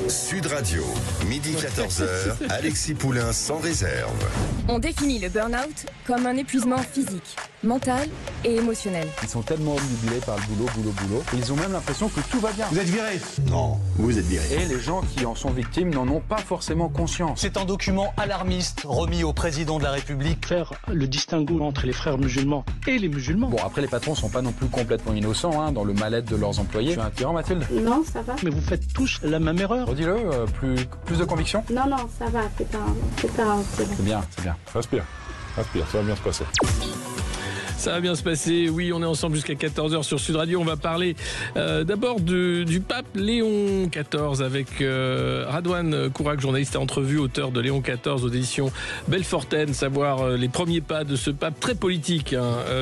Sud Radio, midi 14h, Alexis Poulain sans réserve. On définit le burn-out comme un épuisement physique, mental et émotionnel. Ils sont tellement obnubilés par le boulot. Et ils ont même l'impression que tout va bien. Vous êtes viré? Non, vous êtes viré. Et les gens qui en sont victimes n'en ont pas forcément conscience. C'est un document alarmiste remis au président de la République. Faire le distinguo entre les frères musulmans et les musulmans. Bon, après, les patrons sont pas non plus complètement innocents dans le mal-être de leurs employés. Tu es un tyran, Mathilde? Non, ça va. Mais vous faites tous la même erreur. Redis-le, plus de conviction. Non, ça va, c'est pas C'est bien. Respire, ça va bien se passer. Ça va bien se passer, oui, on est ensemble jusqu'à 14h sur Sud Radio. On va parler d'abord du pape Léon XIV avec Radouane Kourac, journaliste à entrevue, auteur de Léon XIV aux éditions Belfortaine, savoir les premiers pas de ce pape très politique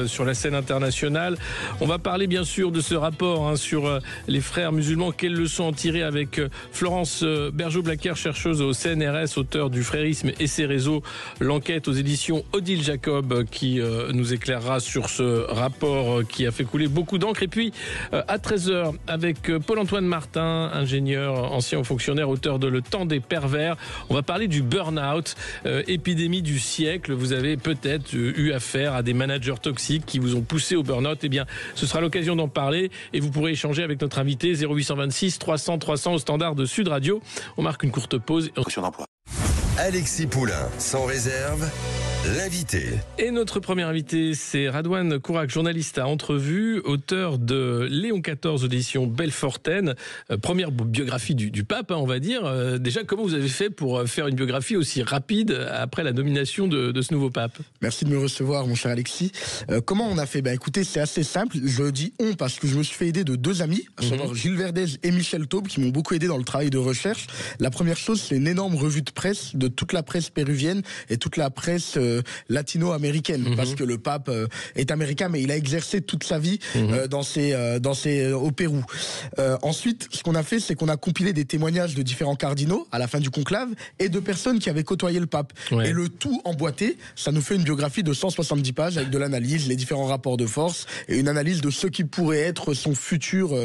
sur la scène internationale. On va parler bien sûr de ce rapport sur les frères musulmans. Quelles leçons en tirer avec Florence Bergeau-Blacker, chercheuse au CNRS, auteur du Frérisme et ses réseaux, l'enquête aux éditions Odile Jacob qui nous éclairera sur ce rapport qui a fait couler beaucoup d'encre. Et puis à 13h avec Paul-Antoine Martin, ingénieur, ancien haut fonctionnaire, auteur de Le Temps des pervers. On va parler du burn-out, épidémie du siècle. Vous avez peut-être eu affaire à des managers toxiques qui vous ont poussé au burn-out. Eh bien, ce sera l'occasion d'en parler et vous pourrez échanger avec notre invité 0826 300 300 au standard de Sud Radio. On marque une courte pause. Alexis Poulain sans réserve. L'invité. Et notre premier invité, c'est Radouane Kourac, journaliste à entrevue, auteur de Léon XIV, édition Belfortaine, première biographie du pape, on va dire. Déjà, comment vous avez fait pour faire une biographie aussi rapide après la nomination de ce nouveau pape? Merci de me recevoir, mon cher Alexis. Comment on a fait? Écoutez, c'est assez simple. Je dis on parce que je me suis fait aider de deux amis, à savoir Gilles Verdez et Michel Taube, qui m'ont beaucoup aidé dans le travail de recherche. La première chose, c'est une énorme revue de presse de toute la presse péruvienne et toute la presse latino-américaine, parce que le pape est américain, mais il a exercé toute sa vie au Pérou. Ensuite, ce qu'on a fait, c'est qu'on a compilé des témoignages de différents cardinaux à la fin du conclave et de personnes qui avaient côtoyé le pape. Ouais. Et le tout emboîté, ça nous fait une biographie de 170 pages avec de l'analyse, les différents rapports de force et une analyse de ce qui pourrait être son futur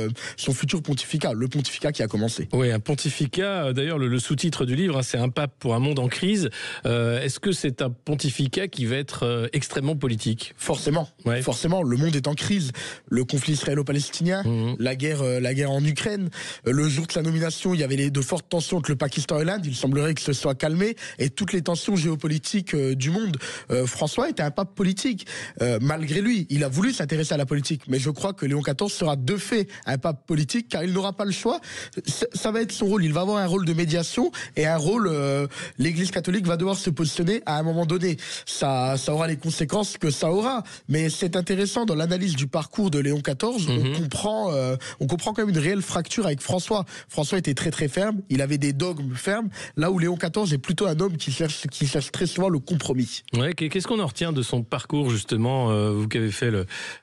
pontificat, le pontificat qui a commencé. Oui, un pontificat. D'ailleurs, le sous-titre du livre, c'est un pape pour un monde en crise. Est-ce que c'est un pontificat qui va être extrêmement politique? Forcément, forcément. Le monde est en crise. Le conflit israélo-palestinien, la guerre en Ukraine. Le jour de sa nomination, il y avait de fortes tensions entre le Pakistan et l'Inde. Il semblerait que ce soit calmé et toutes les tensions géopolitiques du monde. François était un pape politique. Malgré lui, il a voulu s'intéresser à la politique. Mais je crois que Léon XIV sera de fait un pape politique car il n'aura pas le choix. Ça va être son rôle. Il va avoir un rôle de médiation et un rôle. L'Église catholique va devoir se positionner à un moment donné. Ça aura les conséquences que ça aura, mais c'est intéressant dans l'analyse du parcours de Léon XIV. On comprend quand même une réelle fracture avec François. François était très très ferme, il avait des dogmes fermes, là où Léon XIV est plutôt un homme qui cherche très souvent le compromis. Ouais, qu'est-ce qu'on en retient de son parcours justement, vous qui avez fait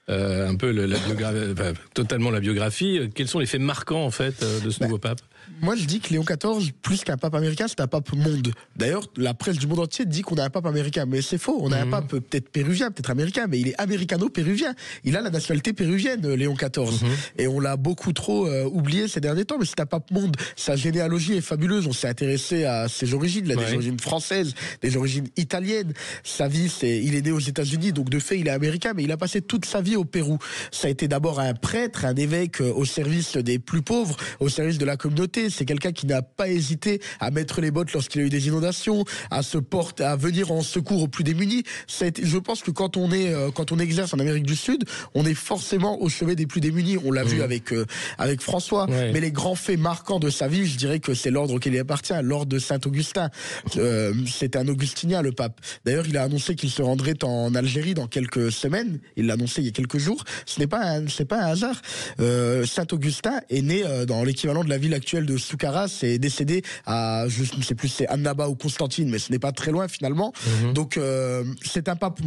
un peu la biographie, totalement la biographie, quels sont les faits marquants en fait de ce nouveau pape? Moi, je dis que Léon XIV, plus qu'un pape américain, c'est un pape monde. D'ailleurs, la presse du monde entier dit qu'on a un pape américain, mais c'est faux. On a un pape peut-être péruvien, peut-être américain, mais il est américano-péruvien. Il a la nationalité péruvienne, Léon XIV. Et on l'a beaucoup trop oublié ces derniers temps, mais c'est un pape monde. Sa généalogie est fabuleuse. On s'est intéressé à ses origines, des origines françaises, des origines italiennes. Sa vie, il est né aux États-Unis, donc de fait, il est américain, mais il a passé toute sa vie au Pérou. Ça a été d'abord un prêtre, un évêque au service des plus pauvres, au service de la communauté. C'est quelqu'un qui n'a pas hésité à mettre les bottes lorsqu'il a eu des inondations, à venir en secours aux plus démunis. Je pense que quand on exerce en Amérique du Sud, on est forcément au chevet des plus démunis. On l'a vu avec François. Ouais. Mais les grands faits marquants de sa vie, je dirais que c'est l'ordre auquel il appartient, l'ordre de Saint-Augustin. C'est un augustinien, le pape. D'ailleurs, il a annoncé qu'il se rendrait en Algérie dans quelques semaines. Il l'a annoncé il y a quelques jours. C'est pas un hasard. Saint-Augustin est né dans l'équivalent de la ville actuelle de Soukaras et est décédé à, je ne sais plus, c'est Annaba ou Constantine, mais ce n'est pas très loin finalement. Donc Donc c'est un pape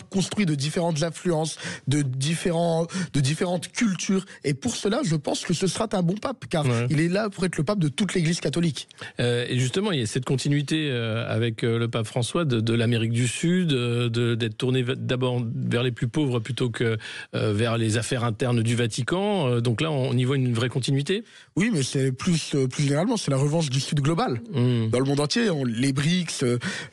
construit de différentes influences, de différentes cultures. Et pour cela, je pense que ce sera un bon pape, car il est là pour être le pape de toute l'Église catholique. Et justement, il y a cette continuité avec le pape François de l'Amérique du Sud, d'être tourné d'abord vers les plus pauvres plutôt que vers les affaires internes du Vatican. Donc là, on y voit une vraie continuité. Oui, mais c'est plus généralement, c'est la revanche du Sud global. Dans le monde entier, les BRICS,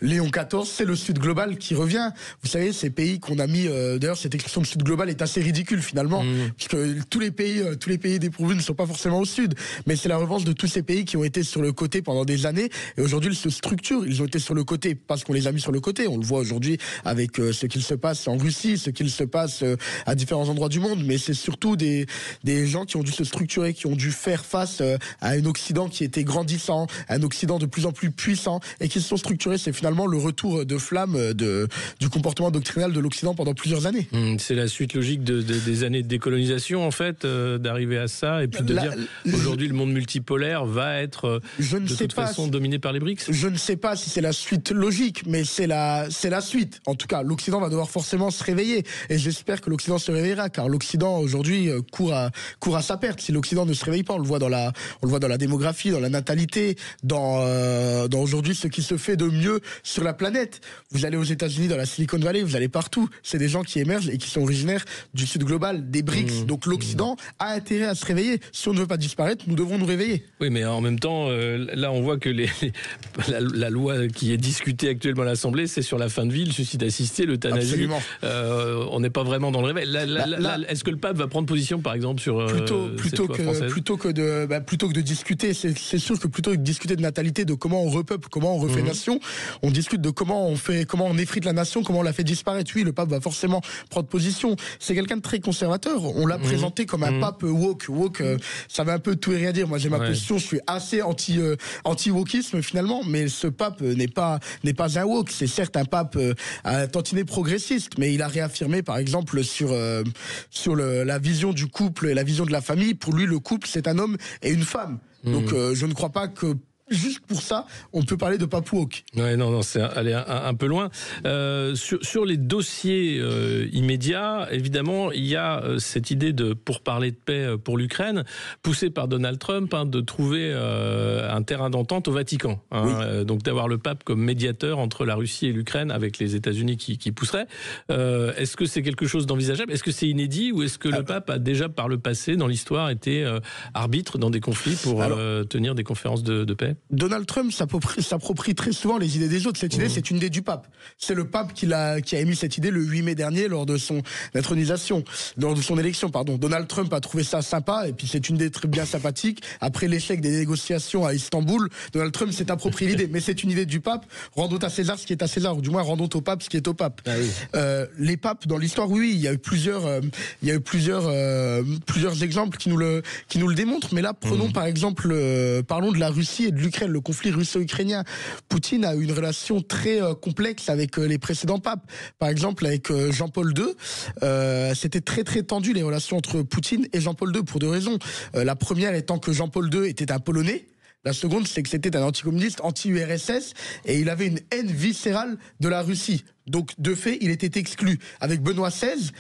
Léon XIV, c'est le Sud global qui revient. Vous savez, ces pays qu'on a mis, d'ailleurs, cette expression de Sud global est assez ridicule finalement, puisque tous les pays dépourvus ne sont pas forcément au Sud. Mais c'est la revanche de tous ces pays qui ont été sur le côté pendant des années, et aujourd'hui ils se structurent. Ils ont été sur le côté parce qu'on les a mis sur le côté. On le voit aujourd'hui avec ce qu'il se passe en Russie, ce qu'il se passe à différents endroits du monde. Mais c'est surtout des gens qui ont dû se structurer, qui ont dû faire face à un Occident qui était grandissant, un Occident de plus en plus puissant, et qui se sont structurés. C'est finalement le retour de flamme du comportement doctrinal de l'Occident pendant plusieurs années. C'est la suite logique des années de décolonisation, en fait, d'arriver à ça, et puis de dire aujourd'hui le monde multipolaire va être de toute façon dominé par les BRICS. Je ne sais pas si c'est la suite logique, mais c'est la suite. En tout cas, l'Occident va devoir forcément se réveiller, et j'espère que l'Occident se réveillera, car l'Occident aujourd'hui court à sa perte. Si l'Occident ne se réveille pas, on le voit dans la démographie, dans la natalité, dans aujourd'hui ce qui se fait de mieux sur la planète. Vous allez aux États-Unis, dans la Silicon Valley, vous allez partout. C'est des gens qui émergent et qui sont originaires du Sud global, des BRICS. Donc l'Occident a intérêt à se réveiller. Si on ne veut pas disparaître, nous devons nous réveiller. Oui, mais en même temps, là on voit que la loi qui est discutée actuellement à l'Assemblée, c'est sur la fin de vie, le suicide assisté, l'euthanasie. On n'est pas vraiment dans le réveil. Est-ce que le pape va prendre position, par exemple, sur plutôt que de discuter, c'est sûr que plutôt que de discuter de natalité, de comment on repeuple, comment on refait nation, on discute de comment on effrite la nation, comment on la fait disparaître. Oui, le pape va forcément prendre position. C'est quelqu'un de très conservateur. On l'a présenté comme un pape woke. Ça veut un peu tout et rien dire. Moi, j'ai ma position. Je suis assez anti-wokisme finalement, mais ce pape n'est pas un woke. C'est certes un pape à tantinet progressiste, mais il a réaffirmé, par exemple, sur la vision du couple et la vision de la famille. Pour lui, le couple, c'est un homme et une femme. Donc, je ne crois pas que juste pour ça, on peut parler de pape woke. Ouais, non, c'est aller un peu loin. Sur les dossiers immédiats, évidemment, il y a cette idée de pourparlers de paix pour l'Ukraine, poussée par Donald Trump, de trouver un terrain d'entente au Vatican. Donc d'avoir le pape comme médiateur entre la Russie et l'Ukraine, avec les États-Unis qui pousseraient. Est-ce que c'est quelque chose d'envisageable? Est-ce que c'est inédit, ou est-ce que le pape a déjà par le passé, dans l'histoire, été arbitre dans des conflits pour tenir des conférences de paix? Donald Trump s'approprie très souvent les idées des autres. Cette idée, c'est une idée du pape. C'est le pape qui a émis cette idée le 8 mai dernier lors de son intronisation, lors de son élection, pardon. Donald Trump a trouvé ça sympa, et puis c'est une idée très bien sympathique. Après l'échec des négociations à Istanbul, Donald Trump s'est approprié l'idée. Mais c'est une idée du pape. Rendons à César ce qui est à César, ou du moins rendons au pape ce qui est au pape. Les papes dans l'histoire, oui, il y a eu plusieurs exemples qui nous le démontrent. Mais là, prenons par exemple, parlons de la Russie et de l'Ukraine, le conflit russo-ukrainien. Poutine a eu une relation très complexe avec les précédents papes. Par exemple, avec Jean-Paul II, c'était très très tendu les relations entre Poutine et Jean-Paul II pour deux raisons. La première étant que Jean-Paul II était un Polonais. La seconde, c'est que c'était un anticommuniste, anti-URSS, et il avait une haine viscérale de la Russie. Donc, de fait, il était exclu. Avec Benoît XVI,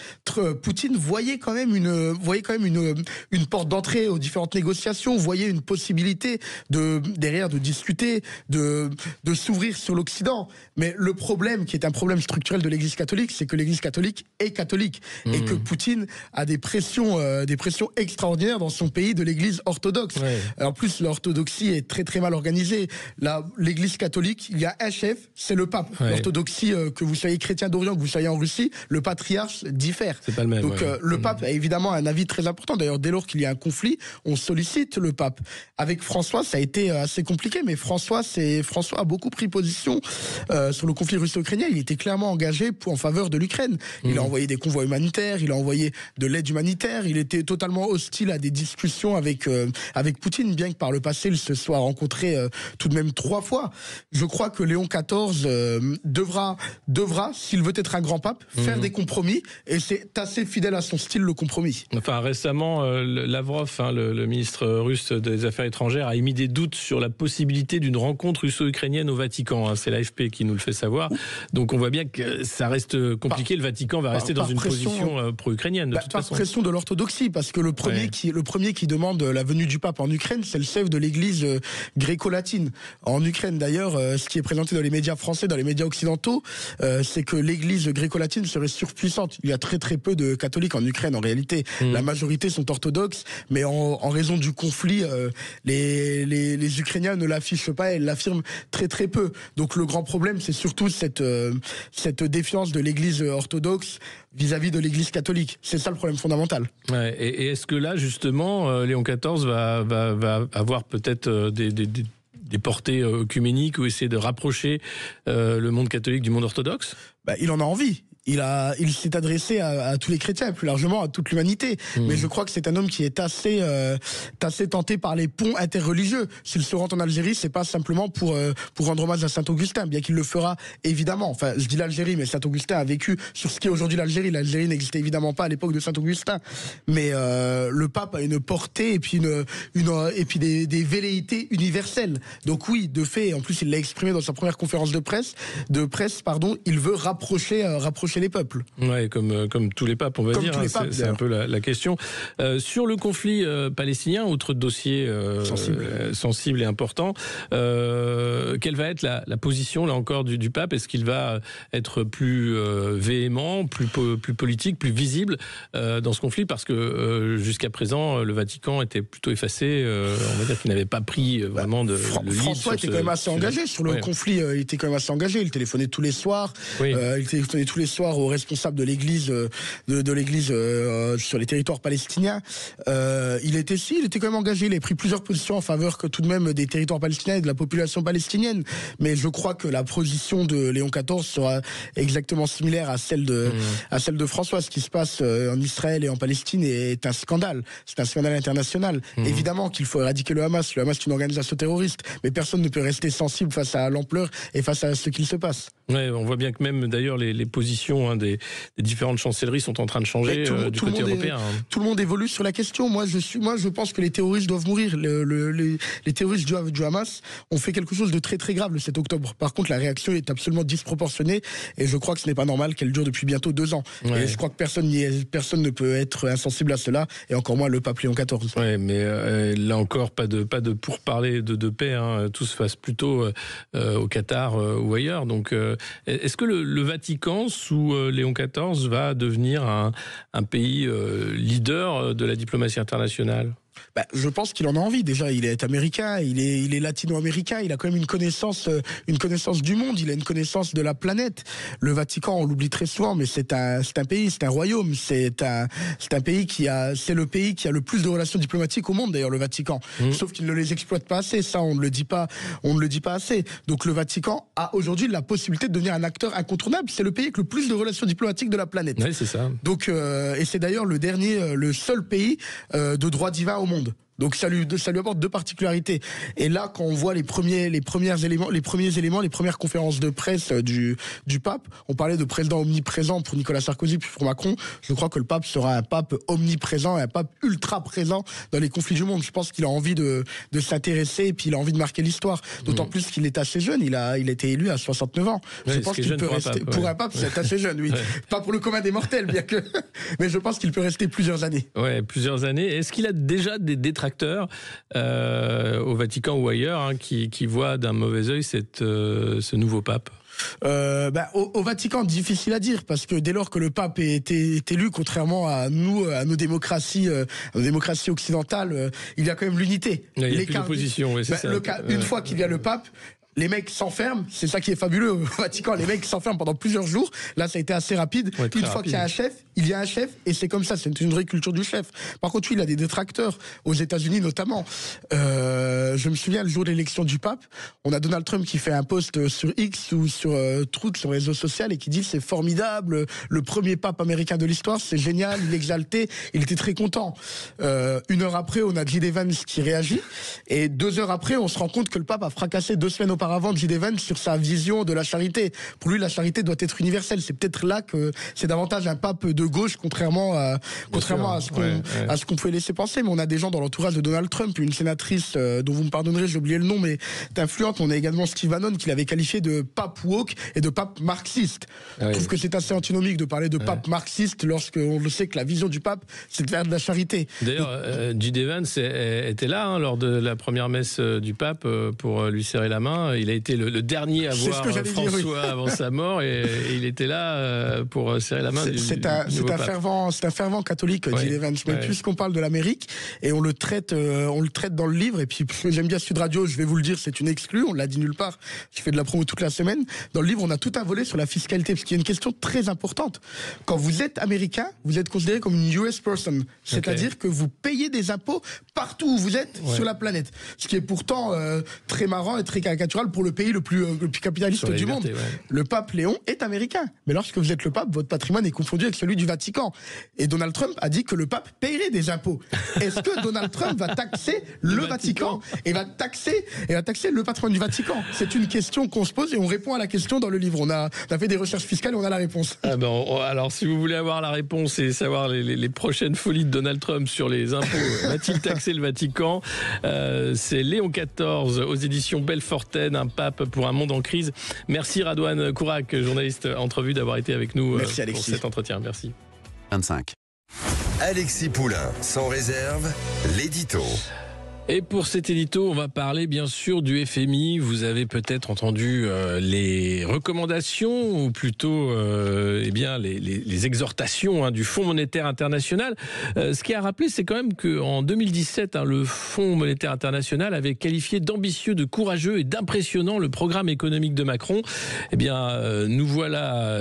Poutine voyait quand même une porte d'entrée aux différentes négociations, voyait une possibilité derrière de discuter, de s'ouvrir sur l'Occident. Mais le problème, qui est un problème structurel de l'Église catholique, c'est que l'Église catholique est catholique, et que Poutine a des pressions extraordinaires dans son pays de l'Église orthodoxe. En plus, l'orthodoxie est très très mal organisée. L'Église catholique, il y a un chef, c'est le pape. L'orthodoxie, que vous soyez chrétien d'Orient, que vous soyez en Russie, le patriarche diffère. C'est pas le même. Donc le pape a évidemment un avis très important. D'ailleurs, dès lors qu'il y a un conflit, on sollicite le pape. Avec François, ça a été assez compliqué, mais François a beaucoup pris position sur le conflit russo-ukrainien. Il était clairement engagé en faveur de l'Ukraine. Il a envoyé des convois humanitaires, il a envoyé de l'aide humanitaire. Il était totalement hostile à des discussions avec Poutine, bien que par le passé, il se soit rencontré tout de même 3 fois. Je crois que Léon XIV devra devra, s'il veut être un grand pape, faire des compromis, et c'est assez fidèle à son style, le compromis. Enfin, récemment, Lavrov, le ministre russe des Affaires étrangères, a émis des doutes sur la possibilité d'une rencontre russo-ukrainienne au Vatican. C'est l'AFP qui nous le fait savoir. Donc on voit bien que ça reste compliqué. Le Vatican va rester dans une position pro-ukrainienne. Par pression de l'orthodoxie, parce que le premier qui demande la venue du pape en Ukraine, c'est le chef de l'église gréco-latine. En Ukraine d'ailleurs, ce qui est présenté dans les médias français, dans les médias occidentaux, c'est que l'église gréco-latine serait surpuissante. Il y a très très peu de catholiques en Ukraine en réalité. La majorité sont orthodoxes, mais en raison du conflit, les Ukrainiens ne l'affichent pas, ils l'affirment très très peu. Donc le grand problème, c'est surtout cette défiance de l'église orthodoxe vis-à-vis de l'église catholique. C'est ça le problème fondamental. Ouais, et est-ce que là, justement, Léon XIV va avoir peut-être des portées œcuméniques ou essayer de rapprocher le monde catholique du monde orthodoxe ? Il en a envie. Il s'est adressé à tous les chrétiens, plus largement à toute l'humanité. Mais je crois que c'est un homme qui est assez tenté par les ponts interreligieux. S'il se rend en Algérie, c'est pas simplement pour rendre hommage à Saint-Augustin, bien qu'il le fera évidemment. Enfin, je dis l'Algérie, mais Saint-Augustin a vécu sur ce qui est aujourd'hui l'Algérie. L'Algérie n'existait évidemment pas à l'époque de Saint-Augustin. Mais le pape a une portée et puis des velléités universelles. Donc oui, de fait, en plus il l'a exprimé dans sa première conférence de presse, il veut rapprocher les peuples. Ouais, comme tous les papes, on va dire. C'est un peu la question. Sur le conflit palestinien, autre dossier sensible et important, quelle va être la position, là encore, du pape ? Est-ce qu'il va être plus véhément, plus politique, plus visible dans ce conflit ? Parce que jusqu'à présent, le Vatican était plutôt effacé. On va dire qu'il n'avait pas pris vraiment le lead. François était quand même assez engagé sur le conflit. Il était quand même assez engagé. Il téléphonait tous les soirs. Aux responsables de l'église sur les territoires palestiniens. Il était quand même engagé. Il a pris plusieurs positions en faveur que tout de même des territoires palestiniens et de la population palestinienne. Mais je crois que la position de Léon XIV sera exactement similaire à celle de François. Ce qui se passe en Israël et en Palestine est un scandale. C'est un scandale international. Évidemment qu'il faut éradiquer le Hamas. Le Hamas est une organisation terroriste. Mais personne ne peut rester sensible face à l'ampleur et face à ce qu'il se passe. Ouais, on voit bien que même d'ailleurs les positions des différentes chancelleries sont en train de changer du côté européen. Tout le monde évolue sur la question. Moi, je pense que les terroristes doivent mourir. Les terroristes du Hamas ont fait quelque chose de très très grave le 7 octobre. Par contre, la réaction est absolument disproportionnée et je crois que ce n'est pas normal qu'elle dure depuis bientôt 2 ans. Ouais. Et je crois que personne ne peut être insensible à cela, et encore moins le pape Léon XIV. Ouais, mais là encore, pas de pourparlers de paix. Tout se passe plutôt au Qatar ou ailleurs. Donc, est-ce que le Vatican, sous Léon XIV, va devenir un pays leader de la diplomatie internationale ? Je pense qu'il en a envie. Déjà, il est américain, il est latino-américain, il a quand même une connaissance du monde, il a une connaissance de la planète. Le Vatican, on l'oublie très souvent, mais c'est un pays, c'est un royaume, c'est un pays c'est le pays qui a le plus de relations diplomatiques au monde, d'ailleurs, le Vatican. Sauf qu'il ne les exploite pas assez, ça, on ne le dit pas assez. Donc le Vatican a aujourd'hui la possibilité de devenir un acteur incontournable. C'est le pays avec le plus de relations diplomatiques de la planète. Oui, c'est ça. Donc, et c'est d'ailleurs le seul pays de droit divin au monde. Donc ça lui apporte 2 particularités. Et là, quand on voit les premiers éléments, les premières conférences de presse du pape, on parlait de président omniprésent pour Nicolas Sarkozy puis pour Macron. Je crois que le pape sera un pape omniprésent, un pape ultra présent dans les conflits du monde. Je pense qu'il a envie de s'intéresser et puis il a envie de marquer l'histoire. D'autant plus qu'il est assez jeune. Il a été élu à 69 ans. Ouais, je pense qu'il peut rester pour un pape, c'est assez jeune, oui. Ouais. Pas pour le commun des mortels, bien que. Mais je pense qu'il peut rester plusieurs années. Ouais, plusieurs années. Est-ce qu'il a déjà des détracteurs au Vatican ou ailleurs qui voient d'un mauvais œil ce nouveau pape? Au Vatican, difficile à dire, parce que dès lors que le pape est élu, contrairement à nos démocraties occidentales, il y a quand même l'unité. Il y a plus d'opposition, oui, c'est ça. Une fois qu'il y a le pape, les mecs s'enferment, c'est ça qui est fabuleux au Vatican, les mecs s'enferment pendant plusieurs jours. Là, ça a été assez rapide. Une fois qu'il y a un chef, il y a un chef, et c'est comme ça, c'est une vraie culture du chef. Par contre, oui, il a des détracteurs, aux États-Unis notamment. Je me souviens, le jour de l'élection du pape, on a Donald Trump qui fait un post sur X ou sur Truth, sur les réseaux sociaux, et qui dit c'est formidable, le premier pape américain de l'histoire, c'est génial, il est exalté, il était très content. 1 heure après, on a J.D. Vance qui réagit, et 2 heures après, on se rend compte que le pape a fracassé 2 semaines auparavant auparavant J.D. Vance sur sa vision de la charité. Pour lui, la charité doit être universelle. C'est peut-être là que c'est davantage un pape de gauche, contrairement à ce qu'on pouvait laisser penser. Mais on a des gens dans l'entourage de Donald Trump, une sénatrice dont vous me pardonnerez, j'ai oublié le nom, mais est influente. On a également Steve Bannon qui l'avait qualifié de pape woke et de pape marxiste. Je trouve que c'est assez antinomique de parler de pape marxiste lorsqu'on le sait que la vision du pape, c'est de faire de la charité. D'ailleurs, J.D. Vance était là lors de la première messe du pape pour lui serrer la main. Il a été le dernier à voir François avant sa mort et il était là pour serrer la main c'est un fervent catholique, J.D. Vance. Mais puisqu'on parle de l'Amérique et on le traite dans le livre, et puis j'aime bien Sud Radio, je vais vous le dire, c'est une exclue, on l'a dit nulle part, je fais de la promo toute la semaine. Dans le livre, on a tout un volet sur la fiscalité, parce qu'il y a une question très importante. Quand vous êtes américain, vous êtes considéré comme une US person, c'est-à-dire que vous payez des impôts partout où vous êtes sur la planète. Ce qui est pourtant très marrant et très caricatural pour le pays le plus capitaliste du monde. Le pape Léon est américain, mais lorsque vous êtes le pape, votre patrimoine est confondu avec celui du Vatican. Et Donald Trump a dit que le pape paierait des impôts. Est-ce que Donald Trump va taxer le Vatican et va taxer le patrimoine du Vatican? C'est une question qu'on se pose et on répond à la question dans le livre. On a fait des recherches fiscales et on a la réponse. Alors, si vous voulez avoir la réponse et savoir les prochaines folies de Donald Trump sur les impôts, va-t-il taxer le Vatican? C'est Léon XIV aux éditions Belfortaine, un pape pour un monde en crise. Merci Radouane Kourac, journaliste entrevue, d'avoir été avec nous pour cet entretien. Merci. 25. Alexis Poulain, sans réserve, l'édito. Et pour cet édito, on va parler bien sûr du FMI. Vous avez peut-être entendu les recommandations, ou plutôt les exhortations du Fonds monétaire international. Ce qui a rappelé, c'est quand même qu'en 2017, le Fonds monétaire international avait qualifié d'ambitieux, de courageux et d'impressionnant le programme économique de Macron. Eh bien, nous voilà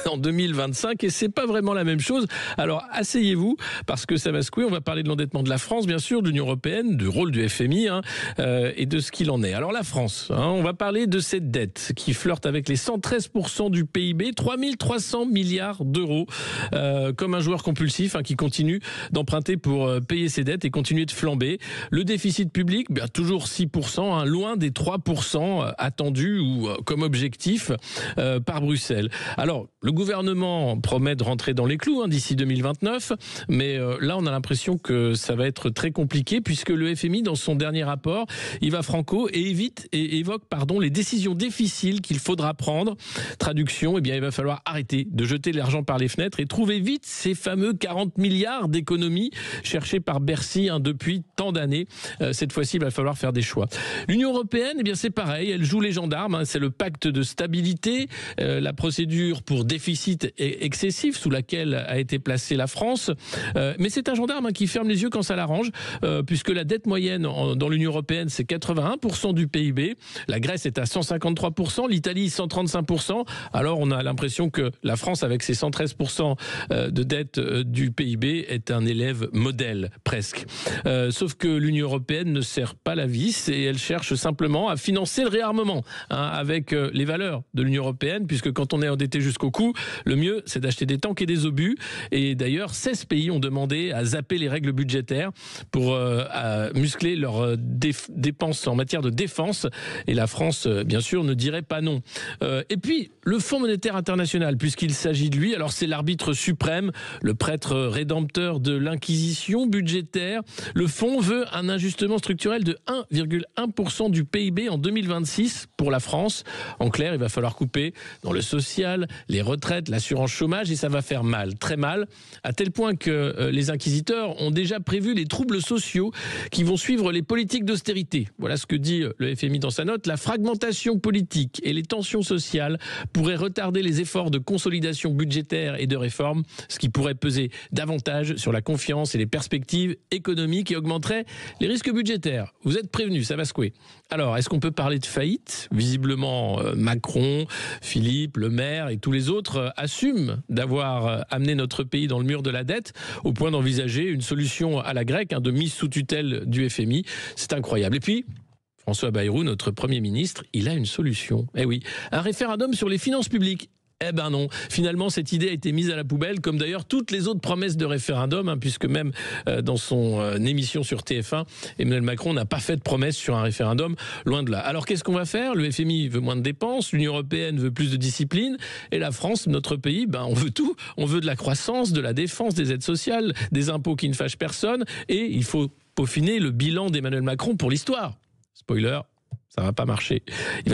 en 2025 et c'est pas vraiment la même chose. Alors, asseyez-vous parce que ça va secouer. On va parler de l'endettement de la France, bien sûr, de l'Union européenne, du rôle du FMI et de ce qu'il en est. Alors la France, on va parler de cette dette qui flirte avec les 113% du PIB, 3300 milliards d'euros, comme un joueur compulsif qui continue d'emprunter pour payer ses dettes et continuer de flamber. Le déficit public, toujours 6%, loin des 3% attendus ou comme objectif par Bruxelles. Alors, le gouvernement promet de rentrer dans les clous d'ici 2029, mais là on a l'impression que ça va être très compliqué puisque le FMI, dans son dernier rapport, il va franco et évoque les décisions difficiles qu'il faudra prendre. Traduction, il va falloir arrêter de jeter l'argent par les fenêtres et trouver vite ces fameux 40 milliards d'économies cherchées par Bercy depuis tant d'années. Cette fois-ci, il va falloir faire des choix. L'Union européenne, c'est pareil, elle joue les gendarmes. C'est le pacte de stabilité, la procédure pour déficit excessif sous laquelle a été placée la France. Mais c'est un gendarme qui ferme les yeux quand ça l'arrange, puisque la dette moyenne dans l'Union européenne, c'est 81% du PIB. La Grèce est à 153%, l'Italie 135%. Alors on a l'impression que la France, avec ses 113% de dette du PIB, est un élève modèle, presque. Sauf que l'Union européenne ne serre pas la vis et elle cherche simplement à financer le réarmement avec les valeurs de l'Union européenne, puisque quand on est endetté jusqu'au cou, le mieux, c'est d'acheter des tanks et des obus. Et d'ailleurs, 16 pays ont demandé à zapper les règles budgétaires pour muscler leurs dépenses en matière de défense. Et la France, bien sûr, ne dirait pas non. Et puis, le Fonds monétaire international, puisqu'il s'agit de lui, alors c'est l'arbitre suprême, le prêtre rédempteur de l'inquisition budgétaire. Le Fonds veut un ajustement structurel de 1,1% du PIB en 2026 pour la France. En clair, il va falloir couper dans le social, les retraites, l'assurance chômage, et ça va faire mal, très mal, à tel point que les inquisiteurs ont déjà prévu les troubles sociaux qui vont suivre les politiques d'austérité. Voilà ce que dit le FMI dans sa note. La fragmentation politique et les tensions sociales pourraient retarder les efforts de consolidation budgétaire et de réforme, ce qui pourrait peser davantage sur la confiance et les perspectives économiques et augmenterait les risques budgétaires. Vous êtes prévenus, ça va secouer. Alors, est-ce qu'on peut parler de faillite ? Visiblement, Macron, Philippe, Le Maire et tous les autres assument d'avoir amené notre pays dans le mur de la dette au point d'envisager une solution à la grecque, de mise sous tutelle du FMI. C'est incroyable. Et puis, François Bayrou, notre Premier ministre, il a une solution. Eh oui, un référendum sur les finances publiques. Eh ben non, finalement cette idée a été mise à la poubelle, comme d'ailleurs toutes les autres promesses de référendum, puisque même dans son émission sur TF1, Emmanuel Macron n'a pas fait de promesse sur un référendum, loin de là. Alors qu'est-ce qu'on va faire? Le FMI veut moins de dépenses, l'Union européenne veut plus de discipline, et la France, notre pays, on veut tout. On veut de la croissance, de la défense, des aides sociales, des impôts qui ne fâchent personne, et il faut peaufiner le bilan d'Emmanuel Macron pour l'histoire. Spoiler, ça va pas marcher. Il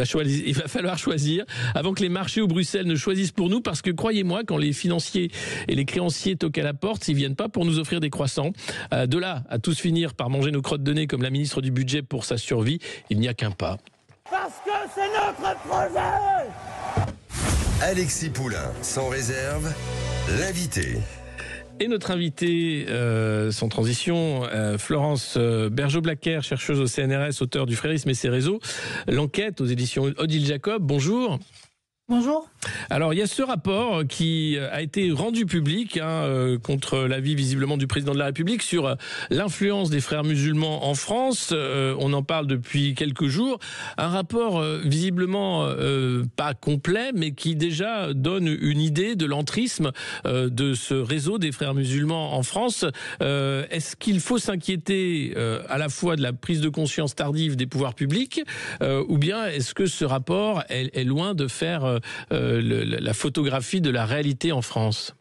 va falloir choisir avant que les marchés ou Bruxelles ne choisissent pour nous, parce que croyez-moi, quand les financiers et les créanciers toquent à la porte, ils viennent pas pour nous offrir des croissants. De là à tous finir par manger nos crottes de nez comme la ministre du budget pour sa survie, il n'y a qu'un pas. Parce que c'est notre projet. Alexis Poulain, sans réserve, l'invité. Et notre invitée, sans transition, Florence Bergeau-Blacker, chercheuse au CNRS, auteure du Frérisme et ses réseaux. L'enquête aux éditions Odile Jacob. Bonjour. Bonjour. Alors, il y a ce rapport qui a été rendu public contre l'avis visiblement du président de la République sur l'influence des frères musulmans en France. On en parle depuis quelques jours. Un rapport visiblement pas complet, mais qui déjà donne une idée de l'entrisme de ce réseau des frères musulmans en France. Est-ce qu'il faut s'inquiéter à la fois de la prise de conscience tardive des pouvoirs publics, ou bien est-ce que ce rapport est loin de faire la photographie de la réalité en France?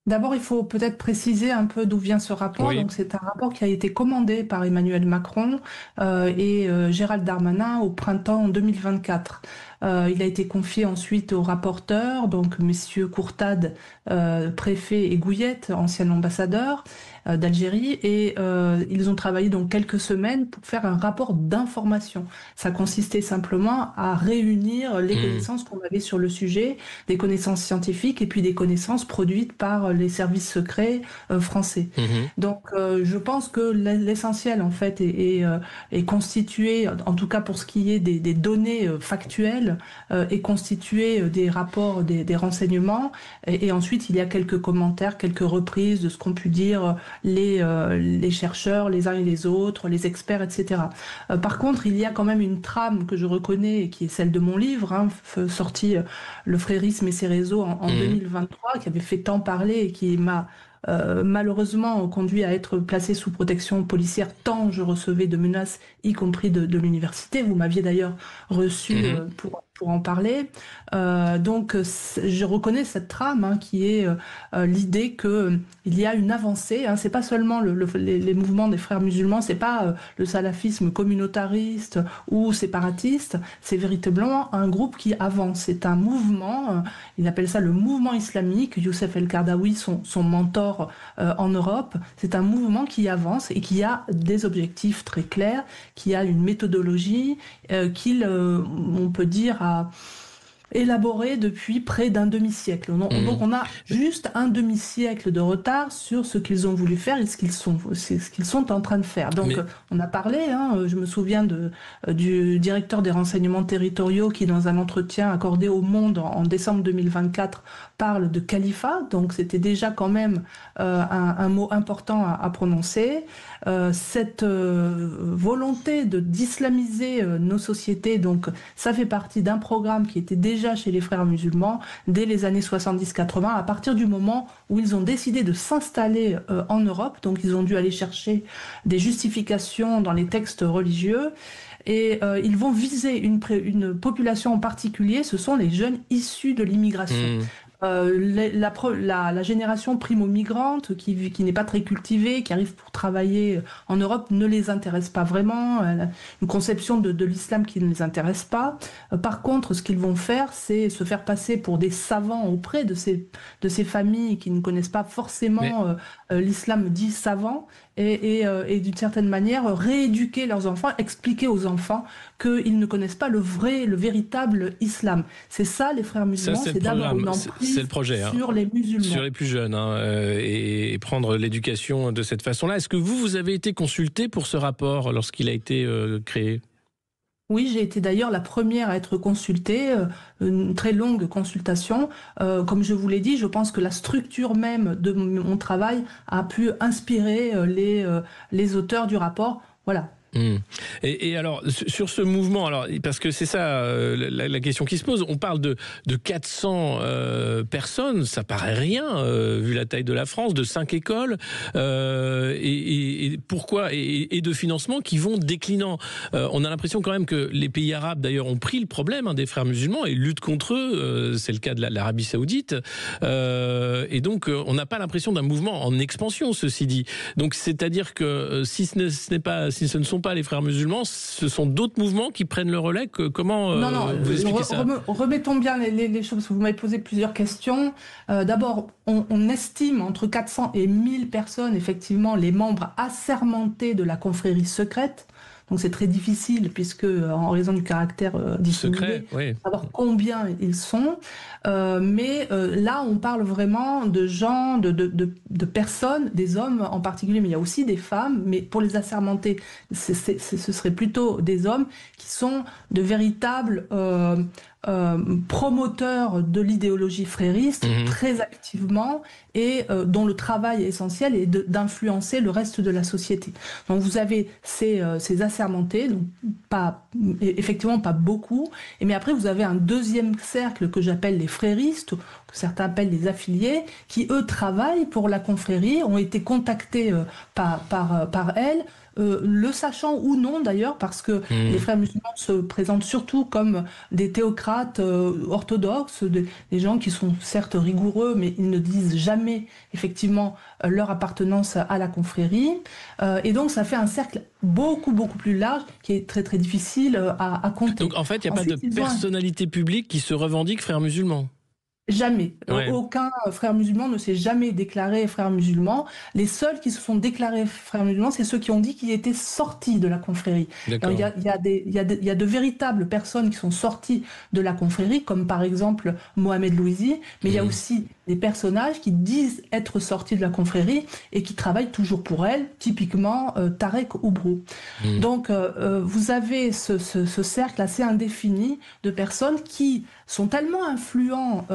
D'abord, il faut peut-être préciser un peu d'où vient ce rapport. Oui. Donc, c'est un rapport qui a été commandé par Emmanuel Macron et Gérald Darmanin au printemps 2024. Il a été confié ensuite aux rapporteurs, donc messieurs Courtade, préfet, et Gouillette, ancien ambassadeur d'Algérie, et ils ont travaillé donc quelques semaines pour faire un rapport d'information. Ça consistait simplement à réunir les connaissances qu'on avait sur le sujet, des connaissances scientifiques et puis des connaissances produites par les services secrets français. Donc je pense que l'essentiel en fait est constitué, en tout cas pour ce qui est des données factuelles, est constitué des rapports, des renseignements, et ensuite il y a quelques commentaires, quelques reprises de ce qu'ont pu dire les chercheurs, les uns et les autres, les experts, etc. Par contre, il y a quand même une trame que je reconnais, et qui est celle de mon livre, sorti Le Frérisme et ses réseaux en 2023, qui avait fait tant parler et qui m'a malheureusement conduit à être placé sous protection policière tant je recevais de menaces, y compris de l'université. Vous m'aviez d'ailleurs reçu pour en parler. Donc je reconnais cette trame qui est l'idée qu'il y a une avancée. C'est pas seulement les mouvements des frères musulmans, c'est pas le salafisme communautariste ou séparatiste, c'est véritablement un groupe qui avance. C'est un mouvement, il appelle ça le mouvement islamique. Youssef El-Kardaoui, son mentor en Europe, c'est un mouvement qui avance et qui a des objectifs très clairs, qui a une méthodologie on peut dire, a élaboré depuis près d'un demi-siècle. Donc on a juste un demi-siècle de retard sur ce qu'ils ont voulu faire et ce qu'ils sont en train de faire. Donc on a parlé, je me souviens du directeur des renseignements territoriaux qui, dans un entretien accordé au Monde en décembre 2024, parle de califat. Donc c'était déjà quand même un mot important à prononcer. Cette volonté d'islamiser nos sociétés, donc ça fait partie d'un programme qui était déjà chez les frères musulmans dès les années 70-80, à partir du moment où ils ont décidé de s'installer en Europe. Donc ils ont dû aller chercher des justifications dans les textes religieux. Et ils vont viser une population en particulier, ce sont les jeunes issus de l'immigration. La génération primo-migrante qui n'est pas très cultivée, qui arrive pour travailler en Europe, ne les intéresse pas vraiment. Une conception de l'islam qui ne les intéresse pas. Par contre, ce qu'ils vont faire, c'est se faire passer pour des savants auprès de ces familles qui ne connaissent pas forcément l'islam dit savant, et d'une certaine manière rééduquer leurs enfants, expliquer aux enfants qu'ils ne connaissent pas le véritable islam. C'est ça, les frères musulmans, c'est d'abord une emprise sur les musulmans. Sur les plus jeunes, et prendre l'éducation de cette façon-là. Est-ce que vous avez été consulté pour ce rapport lorsqu'il a été créé ? Oui, j'ai été d'ailleurs la première à être consultée, une très longue consultation. Comme je vous l'ai dit, je pense que la structure même de mon travail a pu inspirer les auteurs du rapport. Voilà. Et alors, sur ce mouvement, alors, parce que c'est ça la question qui se pose, on parle de 400 personnes, ça paraît rien, vu la taille de la France, de 5 écoles, et pourquoi, et de financements qui vont déclinant. On a l'impression quand même que les pays arabes, d'ailleurs, ont pris le problème des frères musulmans et luttent contre eux, c'est le cas de l'Arabie Saoudite, et donc on n'a pas l'impression d'un mouvement en expansion, ceci dit. Donc c'est-à-dire que si ce ne sont pas les frères musulmans, ce sont d'autres mouvements qui prennent le relais. Comment vous expliquez ça? Remettons bien les choses. Vous m'avez posé plusieurs questions. D'abord, on estime entre 400 et 1000 personnes, effectivement, les membres assermentés de la confrérie secrète. Donc c'est très difficile, puisque en raison du caractère dissimulé, savoir combien ils sont. Mais là, on parle vraiment de gens, de personnes, des hommes en particulier, mais il y a aussi des femmes. Mais pour les assermentés, ce serait plutôt des hommes qui sont de véritables promoteurs de l'idéologie frériste, très activement, et dont le travail essentiel est d'influencer le reste de la société. Donc vous avez ces assermentés, donc effectivement pas beaucoup, mais après vous avez un deuxième cercle que j'appelle les fréristes, que certains appellent les affiliés, qui eux travaillent pour la confrérie, ont été contactés par elle, le sachant ou non d'ailleurs, parce que les frères musulmans se présentent surtout comme des théocrates orthodoxes, des gens qui sont certes rigoureux, mais ils ne disent jamais effectivement leur appartenance à la confrérie. Et donc ça fait un cercle beaucoup plus large qui est très très difficile à compter. Donc en fait, il n'y a pas de personnalité publique qui se revendique frère musulman. Jamais. Aucun frère musulman ne s'est jamais déclaré frère musulman. Les seuls qui se sont déclarés frères musulmans, c'est ceux qui ont dit qu'ils étaient sortis de la confrérie. Il y a de véritables personnes qui sont sorties de la confrérie, comme par exemple Mohamed Louisi, mais il y a aussi des personnages qui disent être sortis de la confrérie et qui travaillent toujours pour elle, typiquement Tarek Oubrou. Donc vous avez ce cercle assez indéfini de personnes qui sont tellement influents,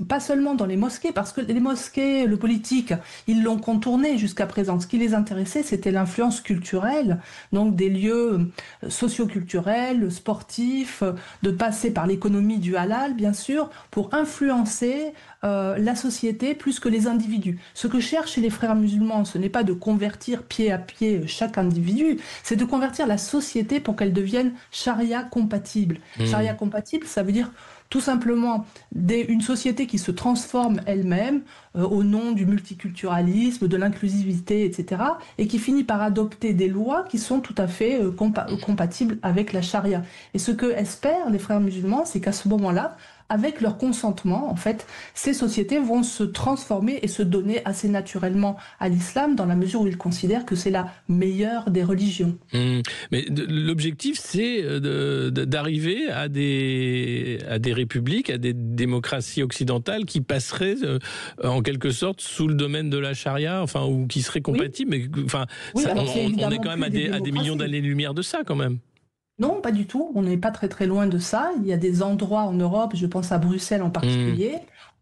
pas seulement dans les mosquées, parce que les mosquées, le politique, ils l'ont contourné jusqu'à présent. Ce qui les intéressait, c'était l'influence culturelle, donc des lieux socioculturels, sportifs, de passer par l'économie du halal, bien sûr, pour influencer la société plus que les individus. Ce que cherchent les frères musulmans, ce n'est pas de convertir pied à pied chaque individu, c'est de convertir la société pour qu'elle devienne charia compatible. Charia compatible, ça veut dire tout simplement une société qui se transforme elle-même au nom du multiculturalisme, de l'inclusivité, etc., et qui finit par adopter des lois qui sont tout à fait compatibles avec la charia. Et ce que espèrent les frères musulmans, c'est qu'à ce moment-là, avec leur consentement, en fait, ces sociétés vont se transformer et se donner assez naturellement à l'islam, dans la mesure où ils considèrent que c'est la meilleure des religions. Mais l'objectif, c'est d'arriver à des républiques, à des démocraties occidentales qui passeraient en quelque sorte sous le domaine de la charia, enfin, ou qui seraient compatibles. Mais enfin, on est quand même à des millions d'années-lumière de ça, quand même. Non, pas du tout. On n'est pas très très loin de ça. Il y a des endroits en Europe, je pense à Bruxelles en particulier,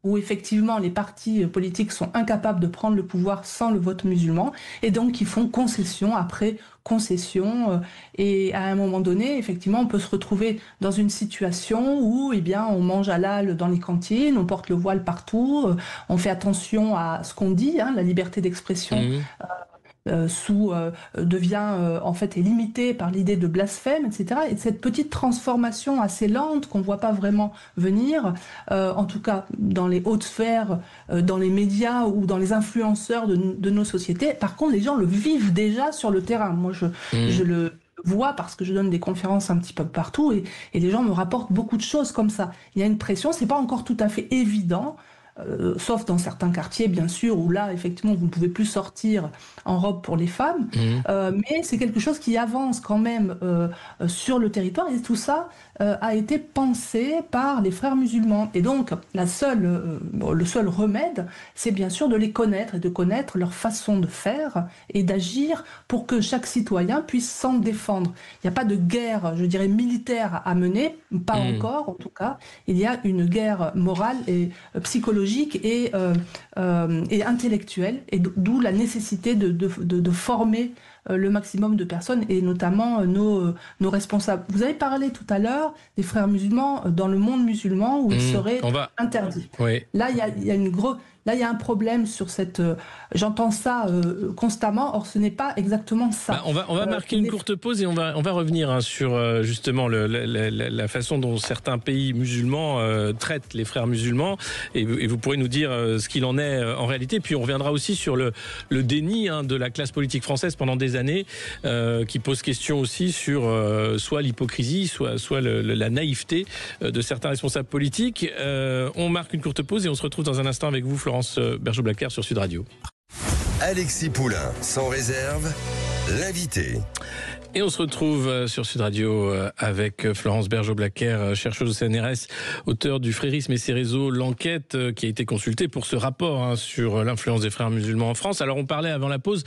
où effectivement les partis politiques sont incapables de prendre le pouvoir sans le vote musulman, et donc ils font concession après concession, et à un moment donné, effectivement, on peut se retrouver dans une situation où, on mange halal dans les cantines, on porte le voile partout, on fait attention à ce qu'on dit, la liberté d'expression. Est limité par l'idée de blasphème, etc. Et cette petite transformation assez lente qu'on ne voit pas vraiment venir, en tout cas dans les hautes sphères, dans les médias ou dans les influenceurs de nos sociétés. Par contre, les gens le vivent déjà sur le terrain. Moi, je le vois parce que je donne des conférences un petit peu partout et les gens me rapportent beaucoup de choses comme ça. Il y a une pression, c'est pas encore tout à fait évident. Sauf dans certains quartiers, bien sûr, où là, effectivement, vous ne pouvez plus sortir en robe pour les femmes. Mais c'est quelque chose qui avance quand même sur le territoire. Et tout ça a été pensé par les frères musulmans. Et donc, le seul remède, c'est bien sûr de les connaître et de connaître leur façon de faire et d'agir pour que chaque citoyen puisse s'en défendre. Il n'y a pas de guerre, je dirais, militaire à mener, pas encore, en tout cas. Il y a une guerre morale et psychologique et intellectuelle, et d'où la nécessité de former le maximum de personnes et notamment nos responsables. Vous avez parlé tout à l'heure des frères musulmans dans le monde musulman où ils seraient interdits. Oui. Là, il y a un problème sur cette... j'entends ça constamment, or ce n'est pas exactement ça. On va marquer une courte pause et on va revenir sur justement la façon dont certains pays musulmans traitent les frères musulmans et vous pourrez nous dire ce qu'il en est en réalité. Puis on reviendra aussi sur le déni de la classe politique française pendant des années qui pose question aussi sur soit l'hypocrisie, soit la naïveté de certains responsables politiques. On marque une courte pause et on se retrouve dans un instant avec vous, Florence Bergeau-Blacker sur Sud Radio. Alexis Poulain, sans réserve, l'invité. Et on se retrouve sur Sud Radio avec Florence Bergeau-Blacker, chercheuse au CNRS, auteure du Frérisme et ses réseaux, l'enquête qui a été consultée pour ce rapport sur l'influence des frères musulmans en France. Alors on parlait avant la pause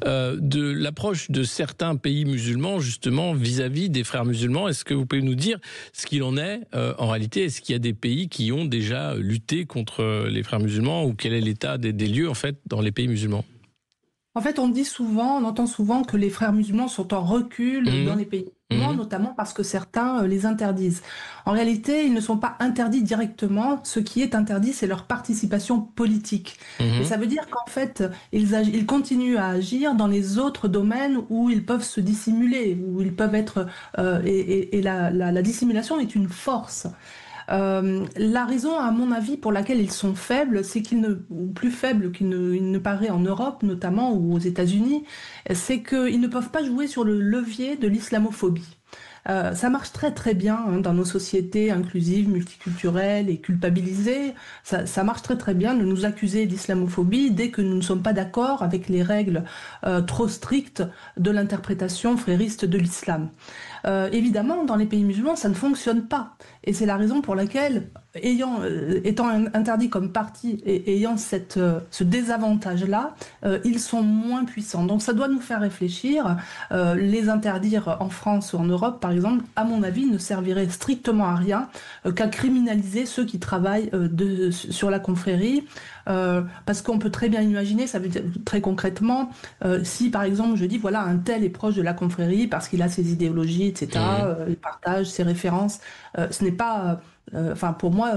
de l'approche de certains pays musulmans justement vis-à-vis des frères musulmans. Est-ce que vous pouvez nous dire ce qu'il en est en réalité? Est-ce qu'il y a des pays qui ont déjà lutté contre les frères musulmans ou quel est l'état des lieux en fait dans les pays musulmans? En fait, on entend souvent que les frères musulmans sont en recul dans les pays musulmans, notamment parce que certains les interdisent. En réalité, ils ne sont pas interdits directement. Ce qui est interdit, c'est leur participation politique. Et ça veut dire qu'en fait, ils continuent à agir dans les autres domaines où ils peuvent se dissimuler, où ils peuvent être... et la dissimulation est une force. La raison, à mon avis, pour laquelle ils sont faibles, c'est ou plus faibles qu'il ne paraît en Europe, notamment, ou aux États-Unis, c'est qu'ils ne peuvent pas jouer sur le levier de l'islamophobie. Ça marche très très bien dans nos sociétés inclusives, multiculturelles et culpabilisées. Ça marche très très bien de nous accuser d'islamophobie dès que nous ne sommes pas d'accord avec les règles trop strictes de l'interprétation frériste de l'islam. Évidemment, dans les pays musulmans, ça ne fonctionne pas. Et c'est la raison pour laquelle, étant interdits comme parti et ayant ce désavantage-là, ils sont moins puissants. Donc ça doit nous faire réfléchir. Les interdire en France ou en Europe, par exemple, à mon avis, ne servirait strictement à rien qu'à criminaliser ceux qui travaillent sur la confrérie. Parce qu'on peut très bien imaginer, ça veut dire très concrètement, si par exemple je dis voilà un tel est proche de la confrérie parce qu'il a ses idéologies, etc., il partage ses références, ce n'est pas... pour moi,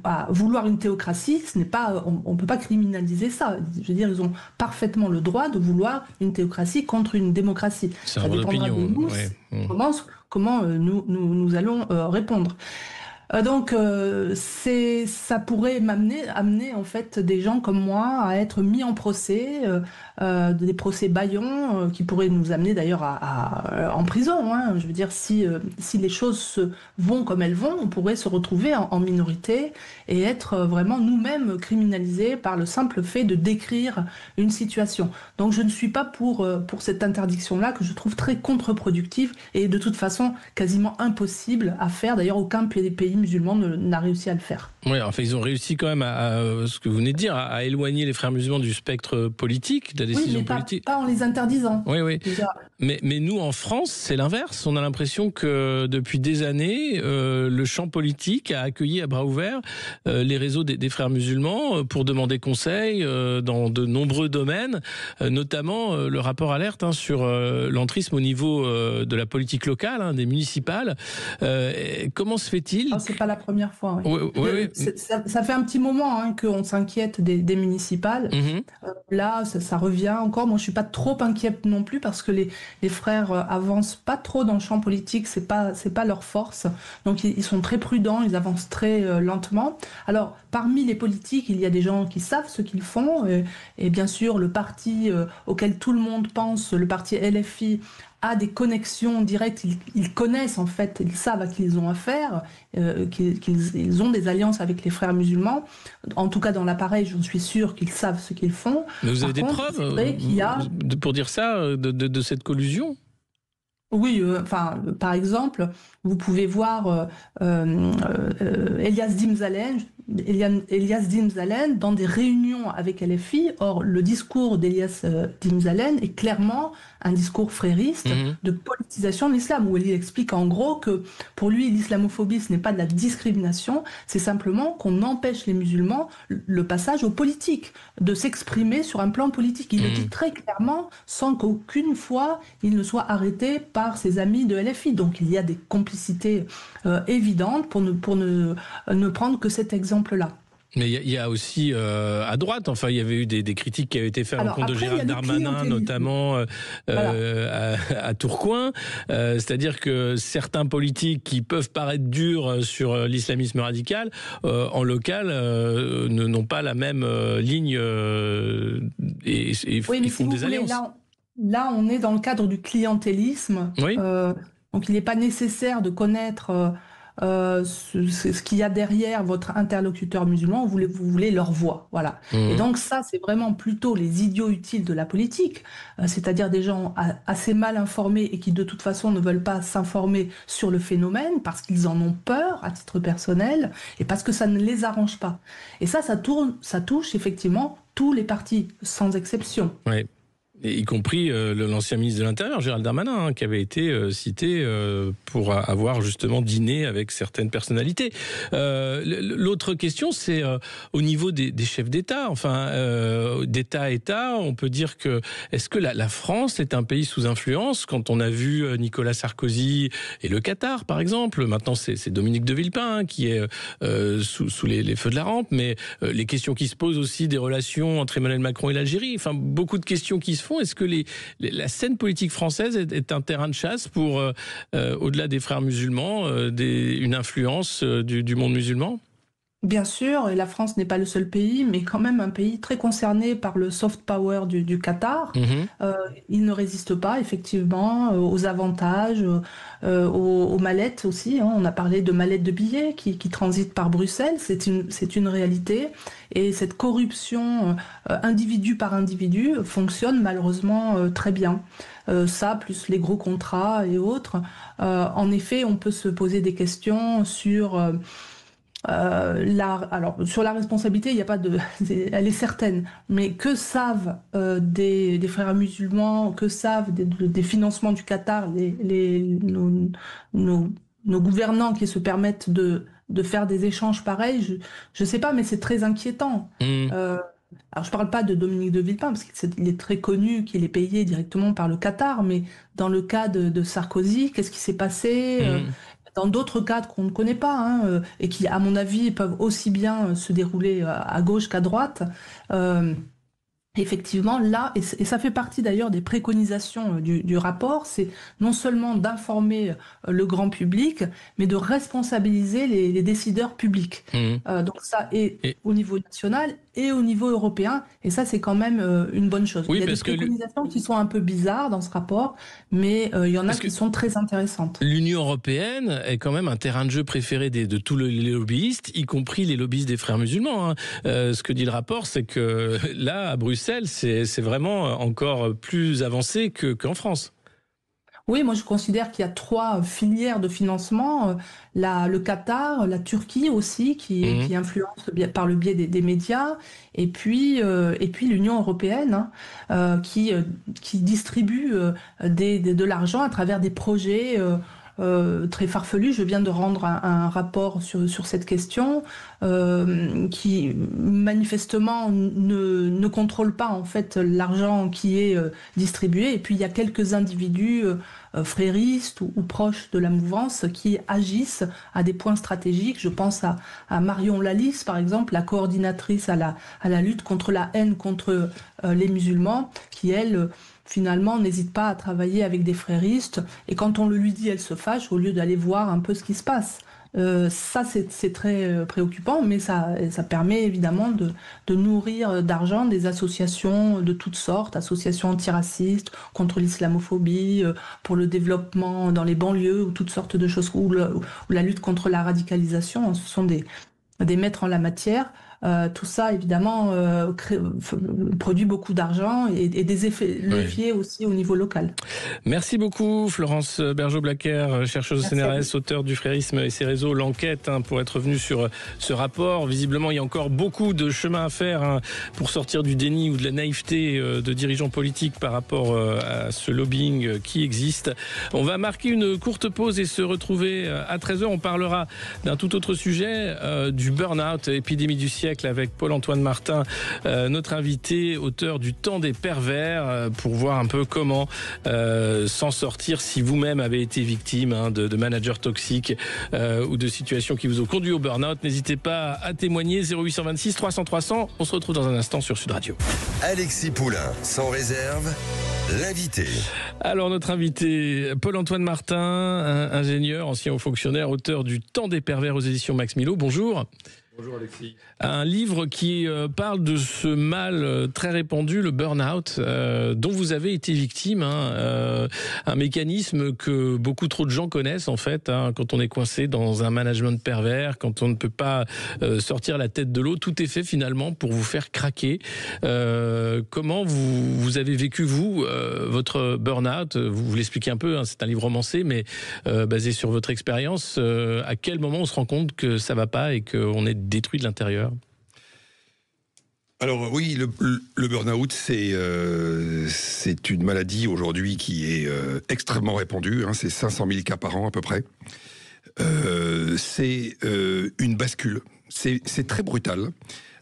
à vouloir une théocratie, ce n'est pas, on peut pas criminaliser ça. Je veux dire, ils ont parfaitement le droit de vouloir une théocratie contre une démocratie. Ça dépendra de nous. Comment nous allons répondre. Donc, ça pourrait amener en fait des gens comme moi à être mis en procès, des procès bâillons qui pourraient nous amener d'ailleurs en prison. Je veux dire, si les choses vont comme elles vont, on pourrait se retrouver en minorité et être vraiment nous-mêmes criminalisés par le simple fait de décrire une situation. Donc, je ne suis pas pour cette interdiction-là que je trouve très contre-productive et de toute façon quasiment impossible à faire. D'ailleurs, aucun pays musulman n'a réussi à le faire. Oui, enfin, ils ont réussi quand même à ce que vous venez de dire, à éloigner les frères musulmans du spectre politique, de la décision politique. Pas en les interdisant. Oui. Mais nous, en France, c'est l'inverse. On a l'impression que depuis des années, le champ politique a accueilli à bras ouverts les réseaux des frères musulmans pour demander conseil dans de nombreux domaines, notamment le rapport alerte sur l'entrisme au niveau de la politique locale, des municipales. Comment se fait-il C'est pas la première fois. Oui. Ça fait un petit moment qu'on s'inquiète des municipales. Là, ça revient encore. Moi, je suis pas trop inquiète non plus parce que les frères avancent pas trop dans le champ politique. C'est pas leur force. Donc, ils sont très prudents. Ils avancent très lentement. Alors, parmi les politiques, il y a des gens qui savent ce qu'ils font. Et bien sûr, le parti auquel tout le monde pense, le parti LFI, a des connexions directes, ils connaissent en fait, ils savent à qui ils ont affaire, qu'ils ont des alliances avec les frères musulmans. En tout cas, dans l'appareil, j'en suis sûr qu'ils savent ce qu'ils font. Mais vous avez des preuves pour dire ça, de cette collusion ? Oui, par exemple, vous pouvez voir Elias Dimzalen, Elias Dimzalen dans des réunions avec LFI. Or, le discours d'Elias Dimzalen est clairement un discours frériste de politisation de l'islam, où il explique en gros que pour lui, l'islamophobie, ce n'est pas de la discrimination, c'est simplement qu'on empêche les musulmans le passage au politique, de s'exprimer sur un plan politique. Il le dit très clairement, sans qu'aucune fois il ne soit arrêté par ses amis de LFI. Donc il y a des complicités évidentes pour ne prendre que cet exemple-là. Mais il y a aussi à droite, enfin il y avait eu des critiques qui avaient été faites en compte de Gérald Darmanin, notamment à Tourcoing. C'est-à-dire que certains politiques qui peuvent paraître durs sur l'islamisme radical, en local, n'ont pas la même ligne et ils font des alliances. Là, on est dans le cadre du clientélisme. Oui. Donc il n'est pas nécessaire de connaître ce qu'il y a derrière votre interlocuteur musulman, vous voulez leur voix, voilà. Et donc ça, c'est vraiment plutôt les idiots utiles de la politique, c'est-à-dire des gens assez mal informés et qui de toute façon ne veulent pas s'informer sur le phénomène parce qu'ils en ont peur à titre personnel et parce que ça ne les arrange pas. Et ça touche effectivement tous les partis, sans exception. Oui. Et y compris l'ancien ministre de l'Intérieur, Gérald Darmanin, qui avait été cité pour avoir justement dîné avec certaines personnalités. L'autre question, c'est au niveau des chefs d'État. Enfin, d'État à État, on peut dire que est-ce que la France est un pays sous influence? Quand on a vu Nicolas Sarkozy et le Qatar, par exemple, maintenant c'est Dominique de Villepin qui est sous les feux de la rampe, mais les questions qui se posent aussi des relations entre Emmanuel Macron et l'Algérie, enfin beaucoup de questions qui se font. Est-ce que la scène politique française est un terrain de chasse pour, au-delà des frères musulmans, une influence du monde musulman ? Bien sûr, et la France n'est pas le seul pays, mais quand même un pays très concerné par le soft power du Qatar. Il ne résiste pas, effectivement, aux avantages, aux mallettes aussi. On a parlé de mallettes de billets qui transitent par Bruxelles. C'est une réalité. Et cette corruption, individu par individu, fonctionne malheureusement très bien. Ça, plus les gros contrats et autres. En effet, on peut se poser des questions sur... alors sur la responsabilité, il n'y a pas elle est certaine, mais que savent des frères musulmans, que savent des financements du Qatar, nos gouvernants qui se permettent de faire des échanges pareils, je sais pas, mais c'est très inquiétant. Alors je parle pas de Dominique de Villepin parce qu'il est très connu qu'il est payé directement par le Qatar, mais dans le cas de Sarkozy, qu'est-ce qui s'est passé dans d'autres cadres qu'on ne connaît pas, et qui, à mon avis, peuvent aussi bien se dérouler à gauche qu'à droite. Effectivement, là, et ça fait partie d'ailleurs des préconisations du rapport, c'est non seulement d'informer le grand public, mais de responsabiliser les décideurs publics. Donc ça est au niveau national et au niveau européen, et ça c'est quand même une bonne chose. Oui, il y a des préconisations qui sont un peu bizarres dans ce rapport, mais il y en a qui sont très intéressantes. L'Union européenne est quand même un terrain de jeu préféré de tous les lobbyistes, y compris les lobbyistes des frères musulmans. Ce que dit le rapport, c'est que là, à Bruxelles, c'est vraiment encore plus avancé qu'en France. Oui, moi je considère qu'il y a 3 filières de financement. Le Qatar, la Turquie aussi, qui influence par le biais des médias, et puis l'Union européenne, qui distribue de l'argent à travers des projets très farfelu. Je viens de rendre un rapport sur cette question qui manifestement ne contrôle pas en fait l'argent qui est distribué. Et puis il y a quelques individus fréristes ou proches de la mouvance qui agissent à des points stratégiques. Je pense à Marion Lalisse, par exemple, la coordinatrice à la lutte contre la haine contre les musulmans, qui elle finalement n'hésite pas à travailler avec des fréristes, et quand on le lui dit, elle se fâche au lieu d'aller voir un peu ce qui se passe. Ça, c'est très préoccupant, mais ça permet évidemment de nourrir d'argent des associations de toutes sortes, associations antiracistes, contre l'islamophobie, pour le développement dans les banlieues, ou toutes sortes de choses, ou la lutte contre la radicalisation. Ce sont des maîtres en la matière. Tout ça, évidemment, produit beaucoup d'argent et des effets leviers aussi au niveau local. Merci beaucoup, Florence Bergeaud-Blacker, chercheuse au CNRS, auteure du Frérisme et ses réseaux, l'enquête, pour être venue sur ce rapport. Visiblement, il y a encore beaucoup de chemin à faire pour sortir du déni ou de la naïveté de dirigeants politiques par rapport à ce lobbying qui existe. On va marquer une courte pause et se retrouver à 13h. On parlera d'un tout autre sujet, du burn-out, épidémie du siècle, avec Paul-Antoine Martin, notre invité, auteur du Temps des pervers, pour voir un peu comment s'en sortir si vous-même avez été victime de managers toxiques ou de situations qui vous ont conduit au burn-out. N'hésitez pas à témoigner. 0826 300 300. On se retrouve dans un instant sur Sud Radio. Alexis Poulain, sans réserve, l'invité. Alors notre invité, Paul-Antoine Martin, ingénieur, ancien haut fonctionnaire, auteur du Temps des pervers aux éditions Max Milo. Bonjour. Bonjour Alexis. Un livre qui parle de ce mal très répandu, le burn-out, dont vous avez été victime, un mécanisme que beaucoup trop de gens connaissent en fait, quand on est coincé dans un management pervers, quand on ne peut pas sortir la tête de l'eau, tout est fait finalement pour vous faire craquer. Comment vous avez vécu vous votre burn-out? Vous l'expliquez un peu, c'est un livre romancé, mais basé sur votre expérience. À quel moment on se rend compte que ça va pas et qu'on est détruit de l'intérieur? Alors oui, le burn-out, c'est une maladie aujourd'hui qui est extrêmement répandue. C'est 500 000 cas par an à peu près. C'est une bascule. C'est très brutal.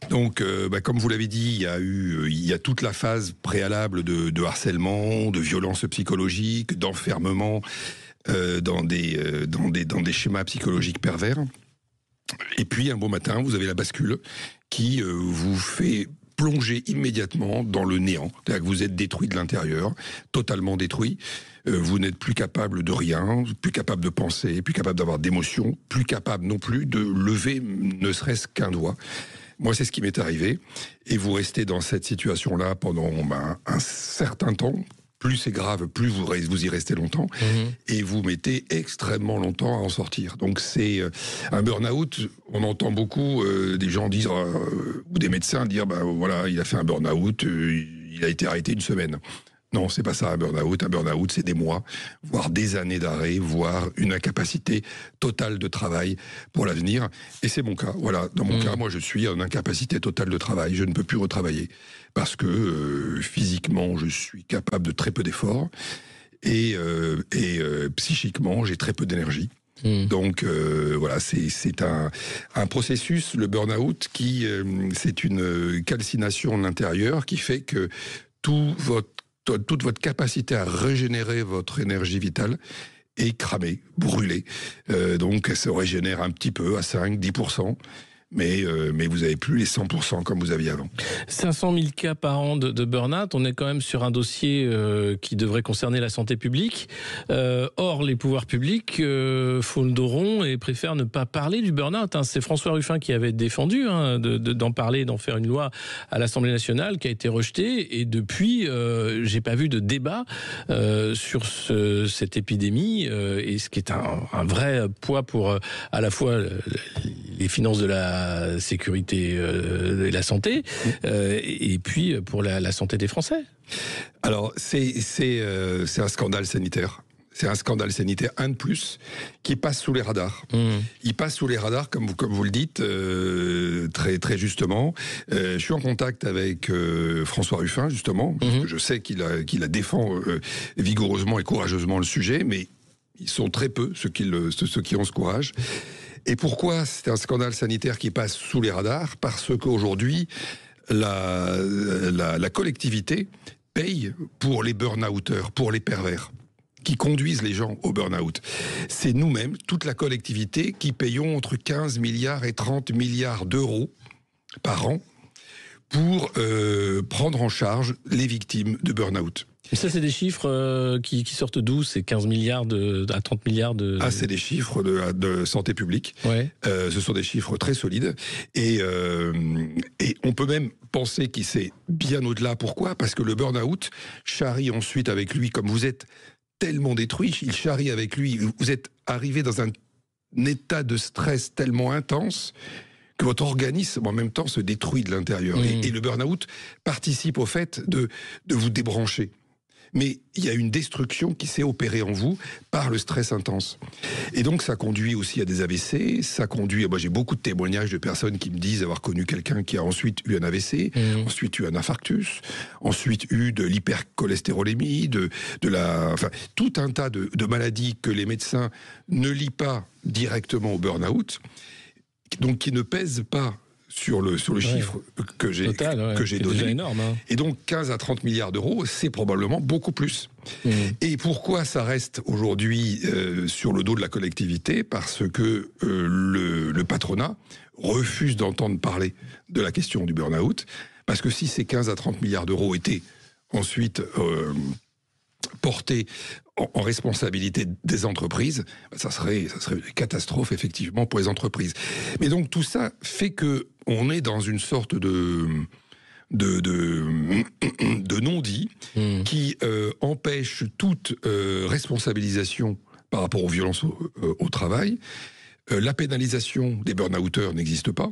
Donc, comme vous l'avez dit, il y a toute la phase préalable de harcèlement, de violence psychologique, d'enfermement dans des schémas psychologiques pervers. Et puis, un beau matin, vous avez la bascule qui vous fait plonger immédiatement dans le néant. C'est-à-dire que vous êtes détruit de l'intérieur, totalement détruit. Vous n'êtes plus capable de rien, plus capable de penser, plus capable d'avoir d'émotions, plus capable non plus de lever ne serait-ce qu'un doigt. Moi, c'est ce qui m'est arrivé. Et vous restez dans cette situation-là pendant un certain temps. Plus c'est grave, plus vous y restez longtemps, et vous mettez extrêmement longtemps à en sortir. Donc c'est un burn-out. On entend beaucoup des gens dire, ou des médecins dire, voilà, il a fait un burn-out, il a été arrêté une semaine. Non, c'est pas ça un burn-out. Un burn-out, c'est des mois, voire des années d'arrêt, voire une incapacité totale de travail pour l'avenir. Et c'est mon cas. Voilà, dans mon cas, moi, je suis en incapacité totale de travail. Je ne peux plus retravailler parce que physiquement, je suis capable de très peu d'efforts et psychiquement, j'ai très peu d'énergie. Donc voilà, c'est un processus, le burn-out, qui c'est une calcination de l'intérieur qui fait que toute votre capacité à régénérer votre énergie vitale est cramée, brûlée. Donc, elle se régénère un petit peu, à 5-10%. Mais vous n'avez plus les 100% comme vous aviez avant. 500 000 cas par an de burn-out, on est quand même sur un dossier qui devrait concerner la santé publique. Or, les pouvoirs publics font le dos rond et préfèrent ne pas parler du burn-out. C'est François Ruffin qui avait défendu d'en parler, d'en faire une loi à l'Assemblée nationale, qui a été rejetée. Et depuis, j'ai pas vu de débat sur cette épidémie, et ce qui est un vrai poids pour à la fois les finances de la sécurité et la santé, et puis pour la santé des Français. Alors, c'est un scandale sanitaire. C'est un scandale sanitaire, un de plus, qui passe sous les radars. Il passe sous les radars, comme vous le dites, très, très justement. Je suis en contact avec François Ruffin, justement, parce que je sais qu'il a défend vigoureusement et courageusement le sujet, mais ils sont très peu ceux qui ont ce courage. Et pourquoi c'est un scandale sanitaire qui passe sous les radars? Parce qu'aujourd'hui, la collectivité paye pour les burn-outers, pour les pervers, qui conduisent les gens au burn-out. C'est nous-mêmes, toute la collectivité, qui payons entre 15 milliards et 30 milliards d'euros par an pour prendre en charge les victimes de burn-out. Et ça, c'est des chiffres qui sortent d'où? C'est 15 milliards à 30 milliards de... Ah, c'est des chiffres de santé publique. Ouais. Ce sont des chiffres très solides. Et on peut même penser qu'il c'est bien au-delà. Pourquoi? Parce que le burn-out charrie ensuite avec lui, comme vous êtes tellement détruit, il charrie avec lui. Vous êtes arrivé dans un état de stress tellement intense que votre organisme en même temps se détruit de l'intérieur. Et le burn-out participe au fait de vous débrancher. Mais il y a une destruction qui s'est opérée en vous par le stress intense. Et donc ça conduit aussi à des AVC, ça conduit... Moi j'ai beaucoup de témoignages de personnes qui me disent avoir connu quelqu'un qui a ensuite eu un AVC, ensuite eu un infarctus, ensuite eu de l'hypercholestérolémie, enfin, tout un tas de maladies que les médecins ne lient pas directement au burn-out, donc qui ne pèsent pas sur le chiffre que j'ai donné. Déjà énorme, hein. Et donc 15 à 30 milliards d'euros, c'est probablement beaucoup plus. Et pourquoi ça reste aujourd'hui sur le dos de la collectivité? Parce que le patronat refuse d'entendre parler de la question du burn-out. Parce que si ces 15 à 30 milliards d'euros étaient ensuite portés en responsabilité des entreprises, ça serait une catastrophe effectivement pour les entreprises. Mais donc tout ça fait que on est dans une sorte de non-dit qui empêche toute responsabilisation par rapport aux violences au travail. La pénalisation des burn-outers n'existe pas.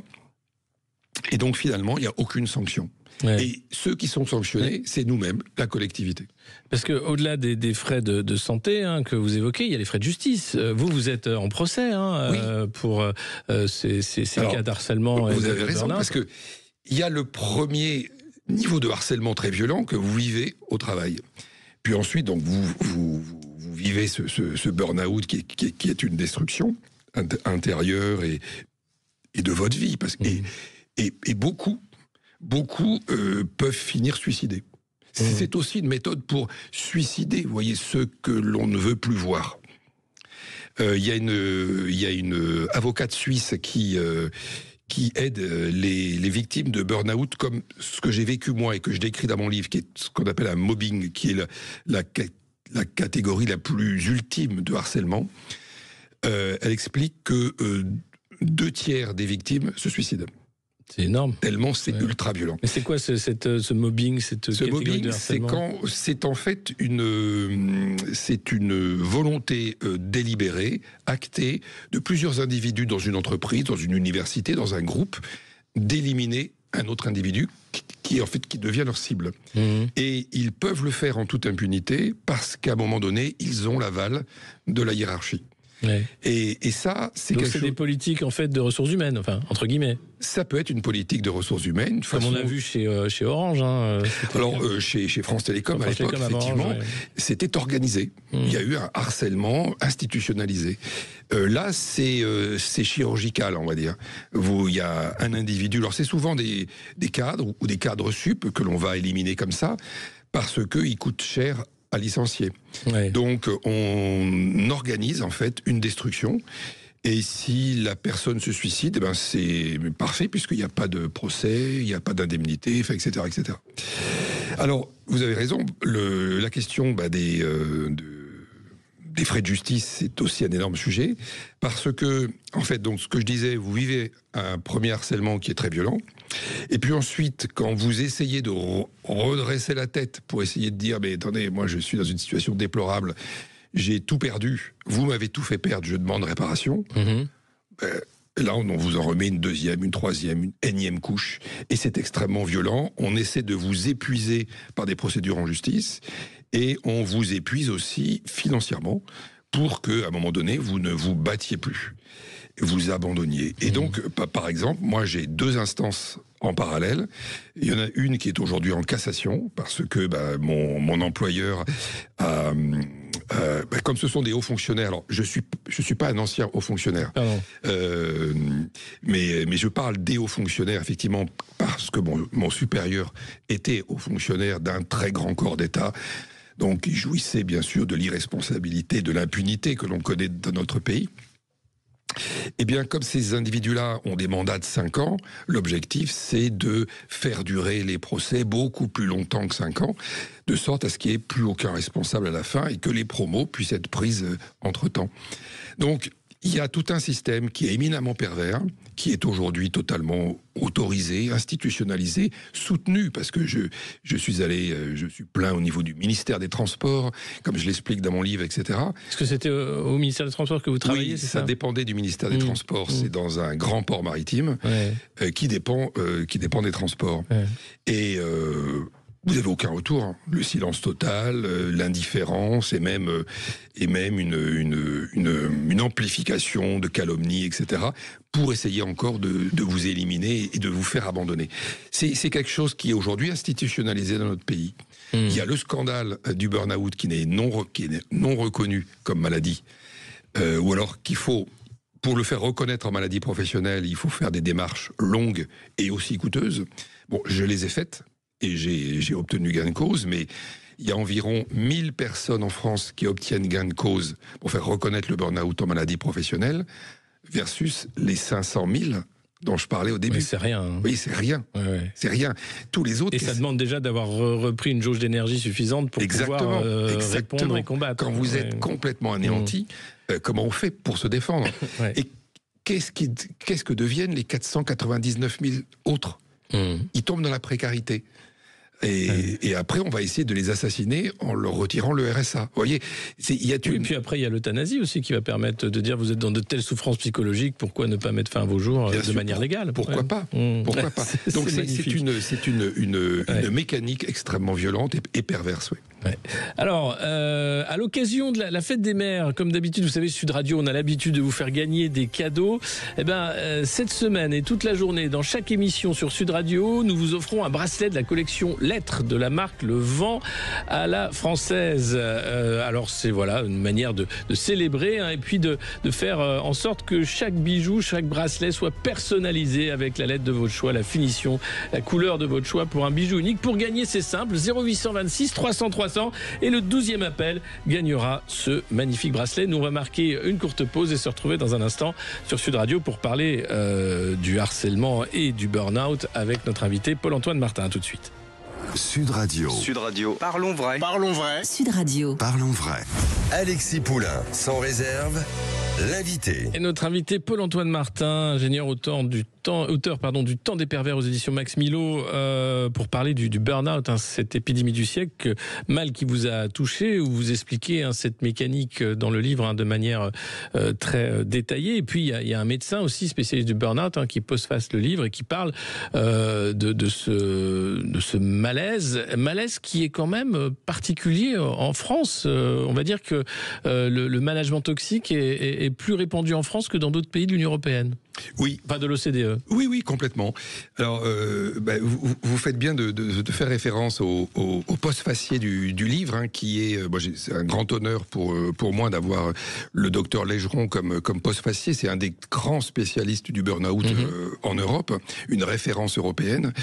Et donc finalement, il n'y a aucune sanction. Et ceux qui sont sanctionnés, c'est nous-mêmes, la collectivité. Parce qu'au-delà des frais de santé que vous évoquez, il y a les frais de justice. Vous êtes en procès pour ces cas d'harcèlement. Vous avez raison, parce qu'il y a le premier niveau de harcèlement très violent que vous vivez au travail. Puis ensuite, donc, vous vivez ce burn-out qui est une destruction intérieure et de votre vie. Et beaucoup peuvent finir suicidés. C'est aussi une méthode pour suicider, vous voyez, ceux que l'on ne veut plus voir. Il y a une avocate suisse qui aide les victimes de burn-out comme ce que j'ai vécu moi et que je décris dans mon livre, qui est ce qu'on appelle un mobbing, qui est la catégorie la plus ultime de harcèlement. Elle explique que 2/3 des victimes se suicident. C'est énorme. Tellement c'est ultra violent. Mais c'est quoi ce mobbing, ce mobbing, c'est en fait une volonté délibérée, actée, de plusieurs individus dans une entreprise, dans une université, dans un groupe, d'éliminer un autre individu qui devient leur cible. Et ils peuvent le faire en toute impunité parce qu'à un moment donné, ils ont l'aval de la hiérarchie. Et ça, c'est quelque chose... Donc c'est des politiques en fait de ressources humaines, enfin entre guillemets. Ça peut être une politique de ressources humaines. Comme on a vu chez Orange. Alors chez France Télécom à l'époque, effectivement, c'était organisé. Il y a eu un harcèlement institutionnalisé. Là, c'est chirurgical, on va dire. Il y a un individu. Alors c'est souvent des cadres ou des cadres sup que l'on va éliminer comme ça parce qu'ils coûtent cher à licencier. Donc on organise en fait une destruction et si la personne se suicide, c'est parfait puisqu'il n'y a pas de procès, il n'y a pas d'indemnité, etc., etc. Alors vous avez raison, la question des frais de justice, c'est aussi un énorme sujet parce que en fait, donc ce que je disais, vous vivez un premier harcèlement qui est très violent. Et puis ensuite, quand vous essayez de redresser la tête pour essayer de dire « mais attendez, moi je suis dans une situation déplorable, j'ai tout perdu, vous m'avez tout fait perdre, je demande réparation », là on vous en remet une deuxième, une troisième, une énième couche, et c'est extrêmement violent. On essaie de vous épuiser par des procédures en justice, et on vous épuise aussi financièrement pour qu'à un moment donné, vous ne vous battiez plus, vous abandonniez. Et donc, par exemple, moi j'ai 2 instances en parallèle. Il y en a une qui est aujourd'hui en cassation, parce que mon employeur a... comme ce sont des hauts fonctionnaires, alors je suis pas un ancien haut fonctionnaire, mais je parle des hauts fonctionnaires, effectivement, parce que mon supérieur était haut fonctionnaire d'un très grand corps d'État. Donc, il jouissait bien sûr de l'irresponsabilité, de l'impunité que l'on connaît dans notre pays. Eh bien, comme ces individus-là ont des mandats de 5 ans, l'objectif, c'est de faire durer les procès beaucoup plus longtemps que 5 ans, de sorte à ce qu'il n'y ait plus aucun responsable à la fin et que les promos puissent être prises entre-temps. Donc, il y a tout un système qui est éminemment pervers, qui est aujourd'hui totalement autorisé, institutionnalisé, soutenu, parce que je suis plein au niveau du ministère des Transports, comme je l'explique dans mon livre, etc. Est-ce que c'était au ministère des Transports que vous travailliez? Oui, ça dépendait du ministère des Transports. C'est dans un grand port maritime qui dépend des Transports. Et vous n'avez aucun retour, le silence total, l'indifférence et même une amplification de calomnies, etc., pour essayer encore de vous éliminer et de vous faire abandonner. C'est quelque chose qui est aujourd'hui institutionnalisé dans notre pays. Il y a le scandale du burn-out qui est non reconnu comme maladie, ou alors qu'il faut, pour le faire reconnaître en maladie professionnelle, il faut faire des démarches longues et aussi coûteuses. Bon, je les ai faites. Et j'ai obtenu gain de cause, mais il y a environ 1000 personnes en France qui obtiennent gain de cause pour faire reconnaître le burn-out en maladie professionnelle, versus les 500 000 dont je parlais au début. Mais c'est rien. Hein. Oui, c'est rien. C'est rien. Tous les autres... Et ça demande déjà d'avoir repris une jauge d'énergie suffisante pour pouvoir répondre et combattre. Quand vous êtes complètement anéanti, comment on fait pour se défendre? Et qu'est-ce que deviennent les 499 000 autres? Ils tombent dans la précarité. Et après, on va essayer de les assassiner en leur retirant le RSA. Vous voyez, et puis après, il y a l'euthanasie aussi qui va permettre de dire vous êtes dans de telles souffrances psychologiques, pourquoi ne pas mettre fin à vos jours de manière légale? Pourquoi pas? Pourquoi pas? Donc c'est une mécanique extrêmement violente et perverse. Alors, à l'occasion de la fête des mères, comme d'habitude, vous savez, Sud Radio, on a l'habitude de vous faire gagner des cadeaux. Eh ben, cette semaine et toute la journée, dans chaque émission sur Sud Radio, nous vous offrons un bracelet de la collection Lettres de la marque Le Vent à la Française. Alors, c'est une manière de célébrer et puis de faire en sorte que chaque bijou, chaque bracelet soit personnalisé avec la lettre de votre choix, la finition, la couleur de votre choix pour un bijou unique. Pour gagner, c'est simple, 0826 300 300. Et le 12e appel gagnera ce magnifique bracelet. Nous, on va marquer une courte pause et se retrouver dans un instant sur Sud Radio pour parler du harcèlement et du burn-out avec notre invité Paul-Antoine Martin. Tout de suite. Sud Radio. Sud Radio. Parlons vrai. Parlons vrai. Sud Radio. Parlons vrai. Alexis Poulain, sans réserve, l'invité. Et notre invité Paul-Antoine Martin, ingénieur auteur du Temps des pervers aux éditions Max Milo, pour parler du burn-out, cette épidémie du siècle, mal qui vous a touché, où vous expliquez cette mécanique dans le livre de manière très détaillée. Et puis il y a un médecin aussi spécialiste du burn-out qui postface le livre et qui parle de ce malaise qui est quand même particulier en France. On va dire que le management toxique est plus répandu en France que dans d'autres pays de l'Union européenne. Oui. Pas de l'OCDE. Oui, complètement. Alors, vous faites bien de faire référence au postfacier du livre, qui est, c'est un grand honneur pour moi d'avoir le docteur Légeron comme postfacier. C'est un des grands spécialistes du burn-out en Europe, une référence européenne.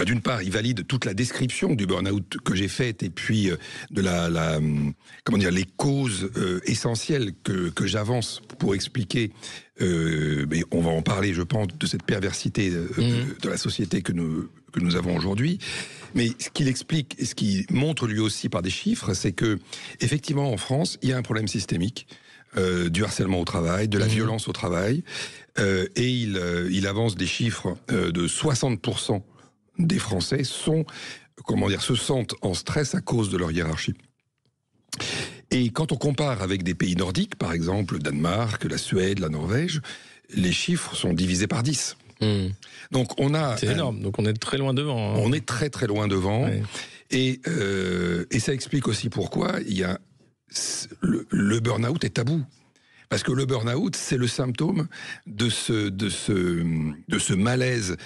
D'une part, il valide toute la description du burn-out que j'ai faite et puis de les causes essentielles que j'avance pour expliquer. Mais on va en parler, je pense, de cette perversité de la société que nous avons aujourd'hui. Mais ce qu'il explique et ce qu'il montre lui aussi par des chiffres, c'est que effectivement en France, il y a un problème systémique. Du harcèlement au travail, de la violence au travail, et il avance des chiffres de 60% des Français se sentent en stress à cause de leur hiérarchie. Et quand on compare avec des pays nordiques, par exemple le Danemark, la Suède, la Norvège, les chiffres sont divisés par 10. Donc c'est énorme, donc on est très loin devant. On est très très loin devant, et ça explique aussi pourquoi le burn-out est tabou. Parce que le burn-out, c'est le symptôme de ce malaise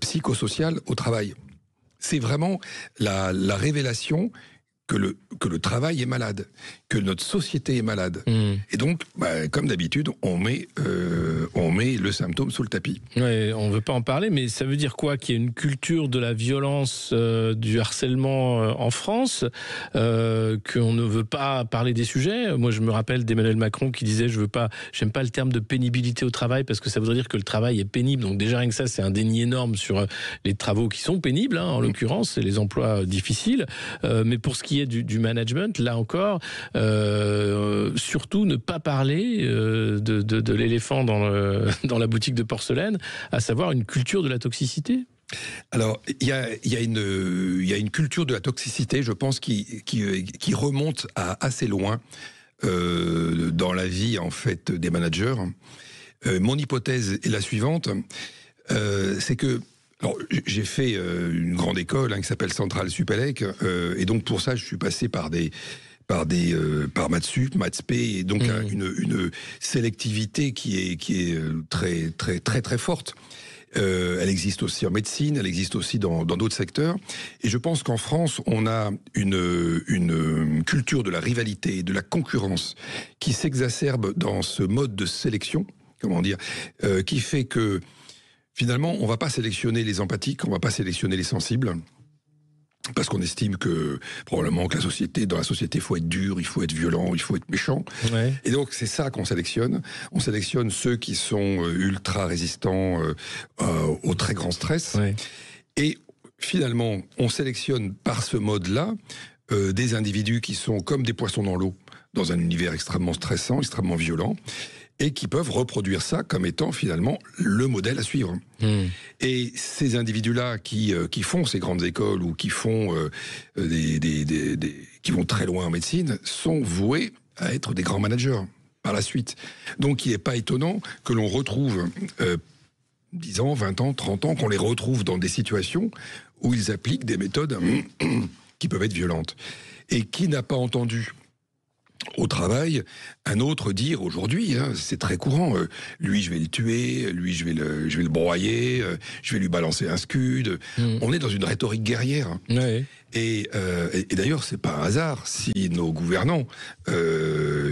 psychosocial au travail. C'est vraiment la révélation que le travail est malade, que notre société est malade. Et donc, comme d'habitude, on met le symptôme sous le tapis. Ouais, on ne veut pas en parler, mais ça veut dire quoi? Qu'il y a une culture de la violence, du harcèlement en France, qu'on ne veut pas parler des sujets. Moi, je me rappelle d'Emmanuel Macron qui disait j'aime pas le terme de pénibilité au travail parce que ça voudrait dire que le travail est pénible. Donc déjà, rien que ça, c'est un déni énorme sur les travaux qui sont pénibles, en l'occurrence, et les emplois difficiles. Mais pour ce qui qui est du management, là encore, surtout ne pas parler de l'éléphant dans la boutique de porcelaine, à savoir une culture de la toxicité. Alors, il y a une culture de la toxicité, je pense, qui remonte à assez loin dans la vie, en fait, des managers. Mon hypothèse est la suivante, c'est que alors, j'ai fait une grande école qui s'appelle Centrale Supélec, et donc pour ça, je suis passé par Mathsup, Mathsp, et donc une sélectivité qui est très très très très forte. Elle existe aussi en médecine, elle existe aussi dans d'autres secteurs. Et je pense qu'en France, on a une culture de la rivalité, de la concurrence qui s'exacerbe dans ce mode de sélection, qui fait que finalement, on ne va pas sélectionner les empathiques, on ne va pas sélectionner les sensibles. Parce qu'on estime que, probablement, que dans la société, il faut être dur, il faut être violent, il faut être méchant. Ouais. Et donc, c'est ça qu'on sélectionne. On sélectionne ceux qui sont ultra résistants au très grand stress. Ouais. Et finalement, on sélectionne par ce mode-là des individus qui sont comme des poissons dans l'eau, dans un univers extrêmement stressant, extrêmement violent, et qui peuvent reproduire ça comme étant finalement le modèle à suivre. Et ces individus-là qui font ces grandes écoles ou qui font qui vont très loin en médecine sont voués à être des grands managers par la suite. Donc il n'est pas étonnant que l'on retrouve 10 ans, 20 ans, 30 ans, qu'on les retrouve dans des situations où ils appliquent des méthodes qui peuvent être violentes. Et qui n'a pas entendu au travail, un autre dire aujourd'hui, c'est très courant, lui je vais le tuer, lui je vais le broyer, je vais lui balancer un scud. On est dans une rhétorique guerrière. Ouais. Et d'ailleurs, c'est pas un hasard si nos gouvernants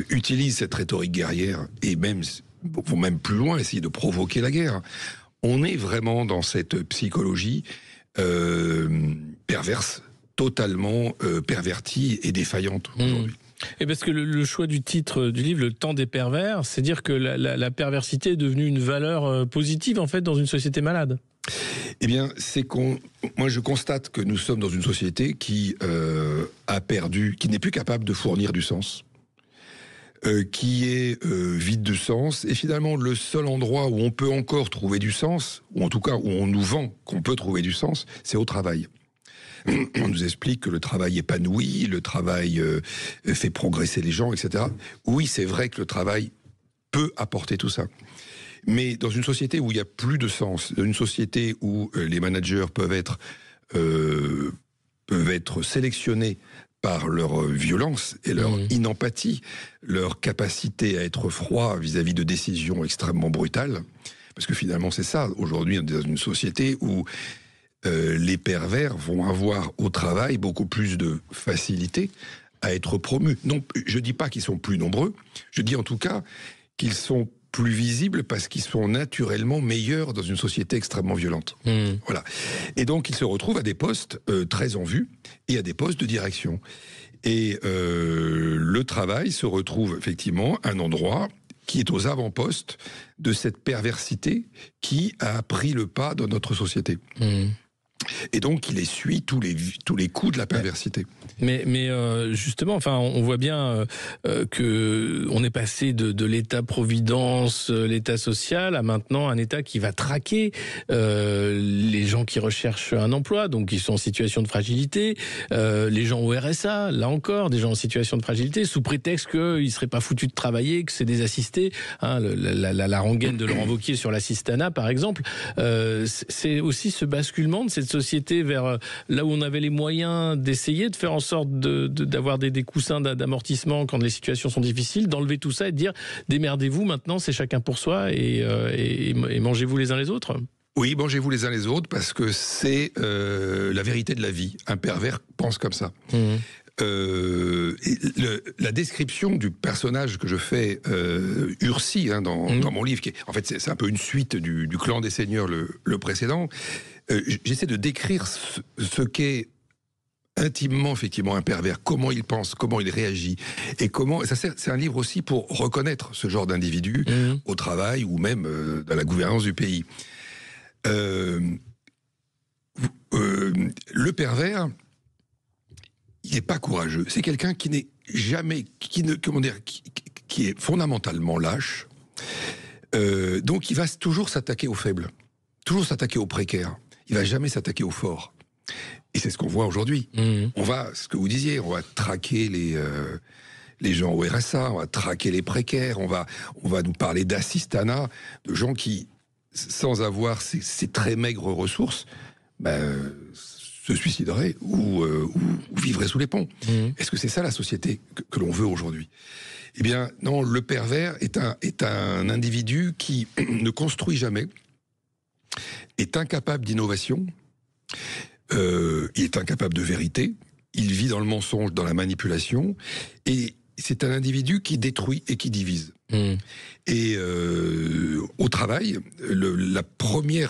utilisent cette rhétorique guerrière et vont même plus loin, essayer de provoquer la guerre. On est vraiment dans cette psychologie perverse, totalement pervertie et défaillante aujourd'hui. Et parce que le choix du titre du livre, Le temps des pervers, c'est dire que la perversité est devenue une valeur positive, en fait, dans une société malade. Eh bien, moi je constate que nous sommes dans une société qui a perdu, qui n'est plus capable de fournir du sens, qui est vide de sens, et finalement le seul endroit où on peut encore trouver du sens, ou en tout cas où on nous vend qu'on peut trouver du sens, c'est au travail. On nous explique que le travail épanouit, le travail fait progresser les gens, etc. Oui, c'est vrai que le travail peut apporter tout ça. Mais dans une société où il n'y a plus de sens, dans une société où les managers peuvent être sélectionnés par leur violence et leur inempathie, leur capacité à être froid vis-à-vis de décisions extrêmement brutales, parce que finalement c'est ça, aujourd'hui on est dans une société où les pervers vont avoir au travail beaucoup plus de facilité à être promus. Non, je dis pas qu'ils sont plus nombreux, je dis en tout cas qu'ils sont plus visibles parce qu'ils sont naturellement meilleurs dans une société extrêmement violente. Voilà. Et donc ils se retrouvent à des postes très en vue et à des postes de direction. Et le travail se retrouve effectivement un endroit qui est aux avant-postes de cette perversité qui a pris le pas dans notre société. Et donc, il essuie tous les coups de la perversité. Mais justement, enfin, on voit bien que on est passé de l'État-providence, l'État social, à maintenant un État qui va traquer les gens qui recherchent un emploi, donc qui sont en situation de fragilité, les gens au RSA, là encore, des gens en situation de fragilité, sous prétexte qu'ils ne seraient pas foutus de travailler, que c'est des assistés. La rengaine de Laurent Wauquiez sur l'assistanat, par exemple, c'est aussi ce basculement de cette société vers là où on avait les moyens d'essayer de faire en sorte d'avoir des coussins d'amortissement quand les situations sont difficiles, d'enlever tout ça et de dire démerdez-vous maintenant, c'est chacun pour soi et mangez-vous les uns les autres. Oui, mangez-vous les uns les autres parce que c'est la vérité de la vie. Un pervers pense comme ça. La description du personnage que je fais, Ursi, dans mon livre, qui est, en fait c'est un peu une suite du Clan des Seigneurs, le précédent, j'essaie de décrire ce qu'est intimement effectivement un pervers, comment il pense, comment il réagit, et comment c'est un livre aussi pour reconnaître ce genre d'individu au travail ou même dans la gouvernance du pays. Le pervers, il n'est pas courageux. C'est quelqu'un qui n'est jamais, qui est fondamentalement lâche. Donc il va toujours s'attaquer aux faibles, toujours s'attaquer aux précaires. Il va jamais s'attaquer aux forts. Et c'est ce qu'on voit aujourd'hui. On va, ce que vous disiez, on va traquer les gens au RSA, on va traquer les précaires, on va nous parler d'assistanat, de gens qui, sans avoir ces très maigres ressources, se suicideraient ou vivraient sous les ponts. Est-ce que c'est ça la société que l'on veut aujourd'hui ? Eh bien, non, le pervers est un individu qui ne construit jamais, est incapable d'innovation, il est incapable de vérité, il vit dans le mensonge, dans la manipulation, et c'est un individu qui détruit et qui divise. Et au travail, le premier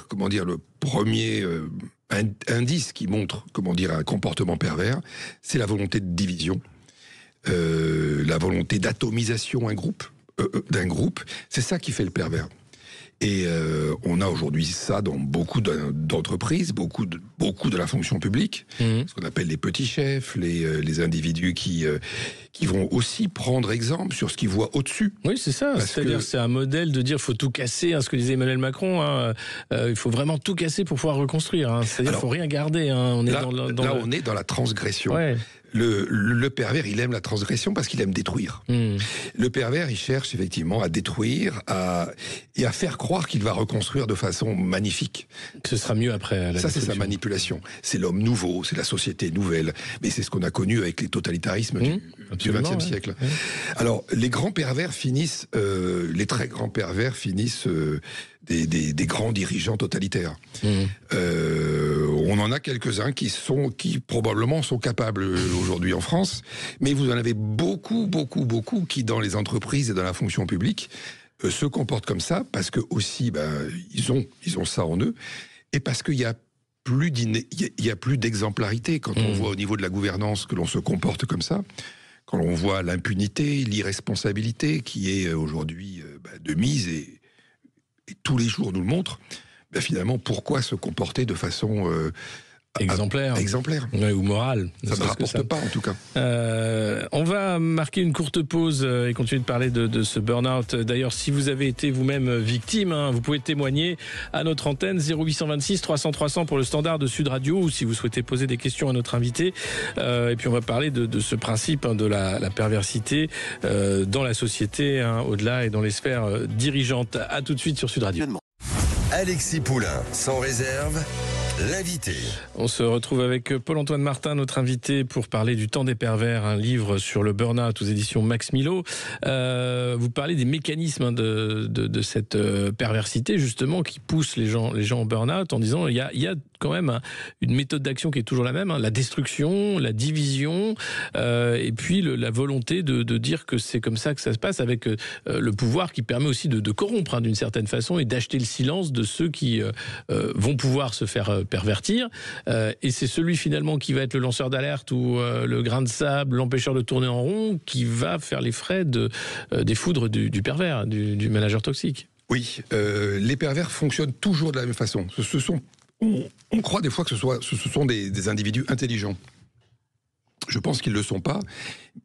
indice qui montre, un comportement pervers, c'est la volonté de division, la volonté d'atomisation d'un groupe. C'est ça qui fait le pervers. Et on a aujourd'hui ça dans beaucoup d'entreprises, beaucoup de la fonction publique, ce qu'on appelle les petits chefs, les individus qui vont aussi prendre exemple sur ce qu'ils voient au-dessus. Oui, c'est ça. C'est-à-dire c'est un modèle de dire faut tout casser, ce que disait Emmanuel Macron. Il faut vraiment tout casser pour pouvoir reconstruire. C'est-à-dire qu'il faut rien garder. On est on est dans la transgression. Ouais. Le pervers, il aime la transgression parce qu'il aime détruire. Le pervers, il cherche effectivement à détruire et à faire croire qu'il va reconstruire de façon magnifique. Ce sera mieux après. Ça, c'est sa manipulation. C'est l'homme nouveau, c'est la société nouvelle. Mais c'est ce qu'on a connu avec les totalitarismes du XXe siècle. Ouais. Alors, les grands pervers finissent, les très grands pervers finissent des grands dirigeants totalitaires. On en a quelques-uns qui probablement sont capables aujourd'hui en France, mais vous en avez beaucoup qui, dans les entreprises et dans la fonction publique, se comportent comme ça, parce que aussi, ils ont ça en eux, et parce qu'il y a plus d'exemplarité quand on voit au niveau de la gouvernance que l'on se comporte comme ça, quand on voit l'impunité, l'irresponsabilité qui est aujourd'hui de mise, et tous les jours nous le montre. Finalement, pourquoi se comporter de façon exemplaire ou morale? Ça ne rapporte pas, en tout cas. On va marquer une courte pause et continuer de parler de ce burn-out. D'ailleurs, si vous avez été vous-même victime, vous pouvez témoigner à notre antenne 0826 300 300 pour le standard de Sud Radio, ou si vous souhaitez poser des questions à notre invité. Et puis on va parler de ce principe de la perversité dans la société, au-delà et dans les sphères dirigeantes. À tout de suite sur Sud Radio. Alexis Poulain, sans réserve, l'invité. On se retrouve avec Paul-Antoine Martin, notre invité, pour parler du Temps des pervers, un livre sur le burn-out aux éditions Max Milo. Vous parlez des mécanismes de cette perversité, justement, qui pousse les gens au burn-out, en disant il y a quand même une méthode d'action qui est toujours la même, la destruction, la division, et puis la volonté de dire que c'est comme ça que ça se passe, avec le pouvoir qui permet aussi de corrompre d'une certaine façon, et d'acheter le silence de ceux qui vont pouvoir se faire pervertir, et c'est celui finalement qui va être le lanceur d'alerte ou le grain de sable, l'empêcheur de tourner en rond, qui va faire les frais des foudres du pervers, du manager toxique. Oui, les pervers fonctionnent toujours de la même façon. On croit des fois que ce sont des individus intelligents. Je pense qu'ils ne le sont pas.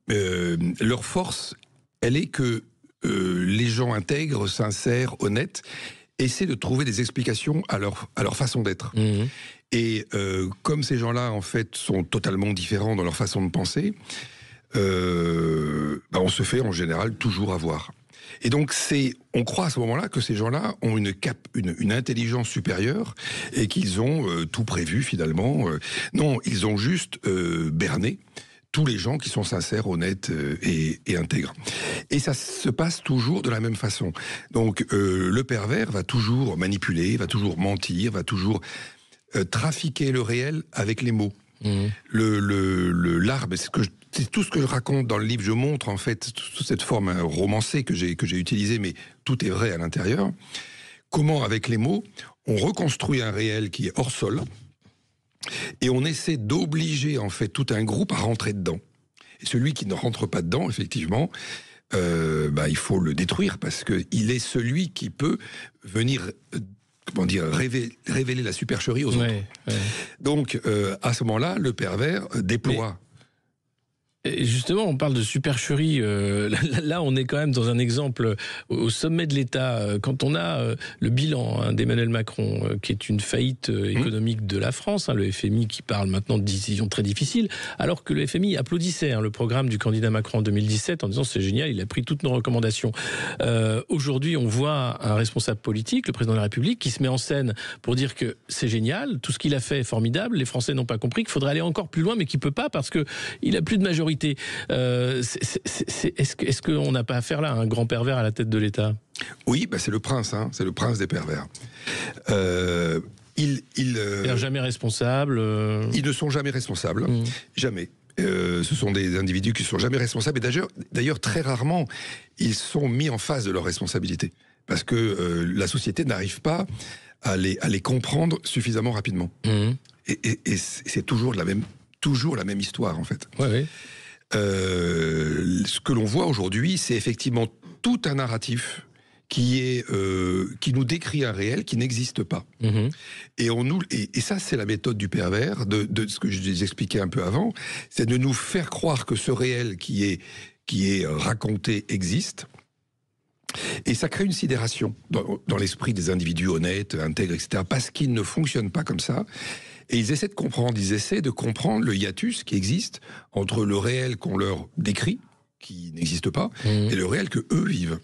Leur force, elle est que les gens intègres, sincères, honnêtes, essaient de trouver des explications à leur façon d'être. Et comme ces gens-là, en fait, sont totalement différents dans leur façon de penser, on se fait en général toujours avoir. Et donc, on croit à ce moment-là que ces gens-là ont une intelligence supérieure et qu'ils ont tout prévu, finalement. Non, ils ont juste berné tous les gens qui sont sincères, honnêtes et intègres. Et ça se passe toujours de la même façon. Donc, le pervers va toujours manipuler, va toujours mentir, va toujours trafiquer le réel avec les mots. L'arbre, c'est tout ce que je raconte dans le livre. Je montre en fait toute cette forme romancée que j'ai utilisée, mais tout est vrai à l'intérieur. Comment, avec les mots, on reconstruit un réel qui est hors sol, et on essaie d'obliger en fait tout un groupe à rentrer dedans. Et celui qui ne rentre pas dedans, effectivement, il faut le détruire, parce qu'il est celui qui peut venir révéler la supercherie aux autres. Donc, à ce moment-là, le pervers déploie Et justement, on parle de supercherie. Là, on est quand même dans un exemple au sommet de l'État. Quand on a le bilan d'Emmanuel Macron, qui est une faillite économique de la France, le FMI qui parle maintenant de décisions très difficiles, alors que le FMI applaudissait le programme du candidat Macron en 2017 en disant c'est génial, il a pris toutes nos recommandations. Aujourd'hui, on voit un responsable politique, le président de la République, qui se met en scène pour dire que c'est génial, tout ce qu'il a fait est formidable, les Français n'ont pas compris qu'il faudrait aller encore plus loin, mais qu'il ne peut pas parce qu'il n'a plus de majorité. Est-ce qu'on n'a pas affaire là à un grand pervers à la tête de l'État ? Oui, c'est le prince, c'est le prince des pervers. Jamais responsables. Ils ne sont jamais responsables, jamais. Ce sont des individus qui ne sont jamais responsables. Et d'ailleurs, très rarement, ils sont mis en face de leurs responsabilités. Parce que la société n'arrive pas à les comprendre suffisamment rapidement. Et c'est toujours la même histoire, en fait. Ouais. Ce que l'on voit aujourd'hui, c'est effectivement tout un narratif qui nous décrit un réel qui n'existe pas. Et ça, c'est la méthode du pervers, de ce que je vous expliquais un peu avant, c'est de nous faire croire que ce réel qui est raconté existe. Et ça crée une sidération dans l'esprit des individus honnêtes, intègres, etc., parce qu'ils ne fonctionnent pas comme ça. Et ils essaient de comprendre le hiatus qui existe entre le réel qu'on leur décrit, qui n'existe pas, et le réel que eux vivent.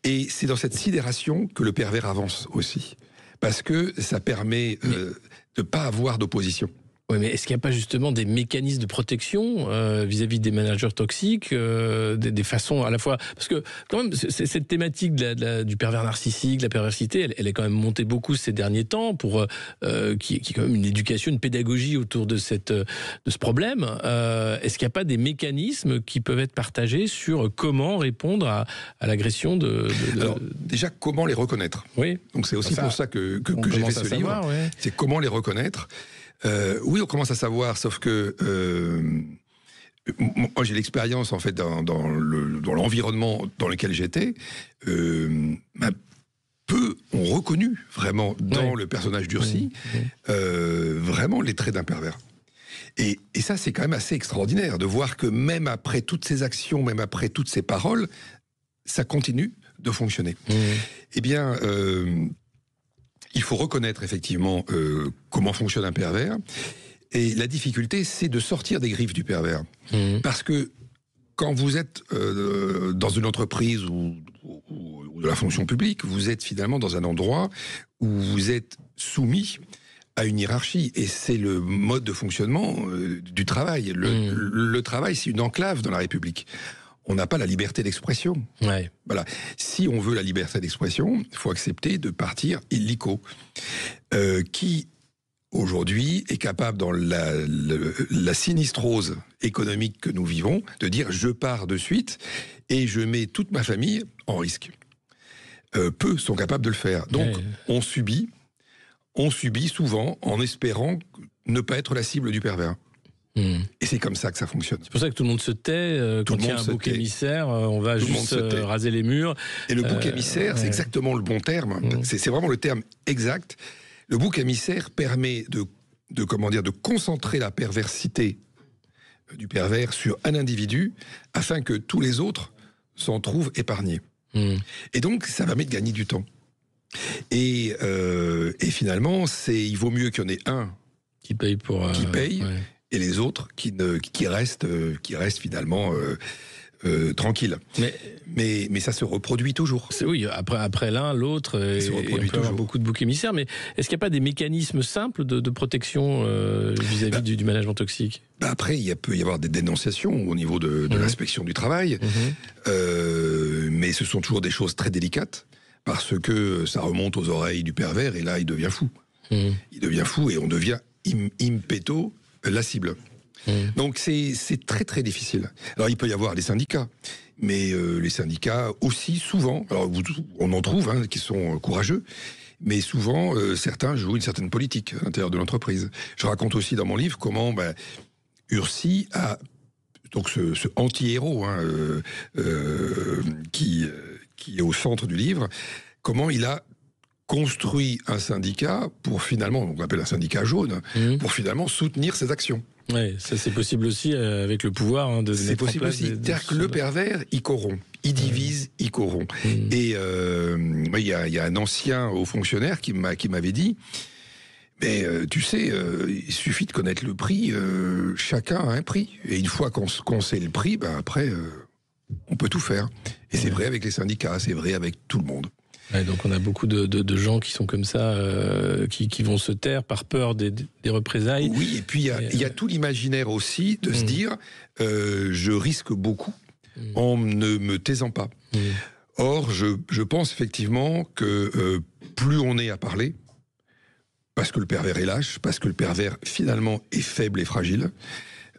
Et c'est dans cette sidération que le pervers avance aussi. Parce que ça permet de ne pas avoir d'opposition. Oui, mais est-ce qu'il n'y a pas justement des mécanismes de protection vis-à-vis des managers toxiques, des façons à la fois... Parce que quand même, cette thématique du pervers narcissique, de la perversité, elle est quand même montée beaucoup ces derniers temps, qui est quand même une éducation, une pédagogie autour de ce problème. Est-ce qu'il n'y a pas des mécanismes qui peuvent être partagés sur comment répondre à l'agression Alors, déjà, comment les reconnaître ? Oui. Donc c'est aussi pour ça que j'ai fait ce livre. Ouais. C'est comment les reconnaître. Oui, on commence à savoir, sauf que moi j'ai l'expérience en fait dans l'environnement dans lequel j'étais. Peu ont reconnu vraiment dans le personnage d'Ursi vraiment les traits d'un pervers. Et ça, c'est quand même assez extraordinaire de voir que même après toutes ces actions, même après toutes ces paroles, ça continue de fonctionner. Eh bien. Il faut reconnaître effectivement comment fonctionne un pervers. Et la difficulté, c'est de sortir des griffes du pervers. Parce que quand vous êtes dans une entreprise ou de la fonction publique, vous êtes finalement dans un endroit où vous êtes soumis à une hiérarchie. Et c'est le mode de fonctionnement du travail. Le travail, c'est une enclave dans la République. On n'a pas la liberté d'expression. Ouais. Voilà. Si on veut la liberté d'expression, il faut accepter de partir illico. Qui, aujourd'hui, est capable, dans la sinistrose économique que nous vivons, de dire « je pars de suite et je mets toute ma famille en risque ». Peu sont capables de le faire. Donc, on subit souvent en espérant ne pas être la cible du pervers. Et c'est comme ça que ça fonctionne. C'est pour ça que tout le monde se tait. Quand il y a un bouc émissaire, on va juste raser les murs. Et le bouc émissaire, c'est exactement le bon terme. C'est vraiment le terme exact. Le bouc émissaire permet de concentrer la perversité du pervers sur un individu afin que tous les autres s'en trouvent épargnés. Et donc, ça permet de gagner du temps. Et finalement, il vaut mieux qu'il y en ait un qui paye et les autres qui restent finalement tranquilles. Mais ça se reproduit toujours. Oui, après l'un, l'autre, et on peut avoir beaucoup de boucs émissaires. Mais est-ce qu'il n'y a pas des mécanismes simples de protection vis-à-vis du management toxique ? Après, il peut y avoir des dénonciations au niveau de l'inspection du travail, mais ce sont toujours des choses très délicates, parce que ça remonte aux oreilles du pervers, et là, il devient fou. Il devient fou, et on devient impeto la cible. Donc c'est très très difficile. Alors il peut y avoir des syndicats, mais les syndicats aussi souvent, alors on en trouve qui sont courageux, mais souvent certains jouent une certaine politique à l'intérieur de l'entreprise. Je raconte aussi dans mon livre comment Ursi a donc ce anti-héros qui est au centre du livre, comment il a construit un syndicat pour finalement, on appelle un syndicat jaune, pour finalement soutenir ses actions. Oui, ça c'est possible aussi avec le pouvoir de mettre en place. C'est possible aussi. C'est-à-dire que le pervers, il corrompt. Il divise, il corrompt. Et il y a un ancien haut fonctionnaire qui m'avait dit, mais tu sais, il suffit de connaître le prix, chacun a un prix. Et une fois qu'on sait le prix, après, on peut tout faire. Et c'est vrai avec les syndicats, c'est vrai avec tout le monde. Ouais, donc on a beaucoup de gens qui sont comme ça, qui vont se taire par peur des représailles. Oui, et puis il y a tout l'imaginaire aussi de se dire je risque beaucoup en ne me taisant pas. Or, je pense effectivement que plus on est à parler, parce que le pervers est lâche, parce que le pervers finalement est faible et fragile,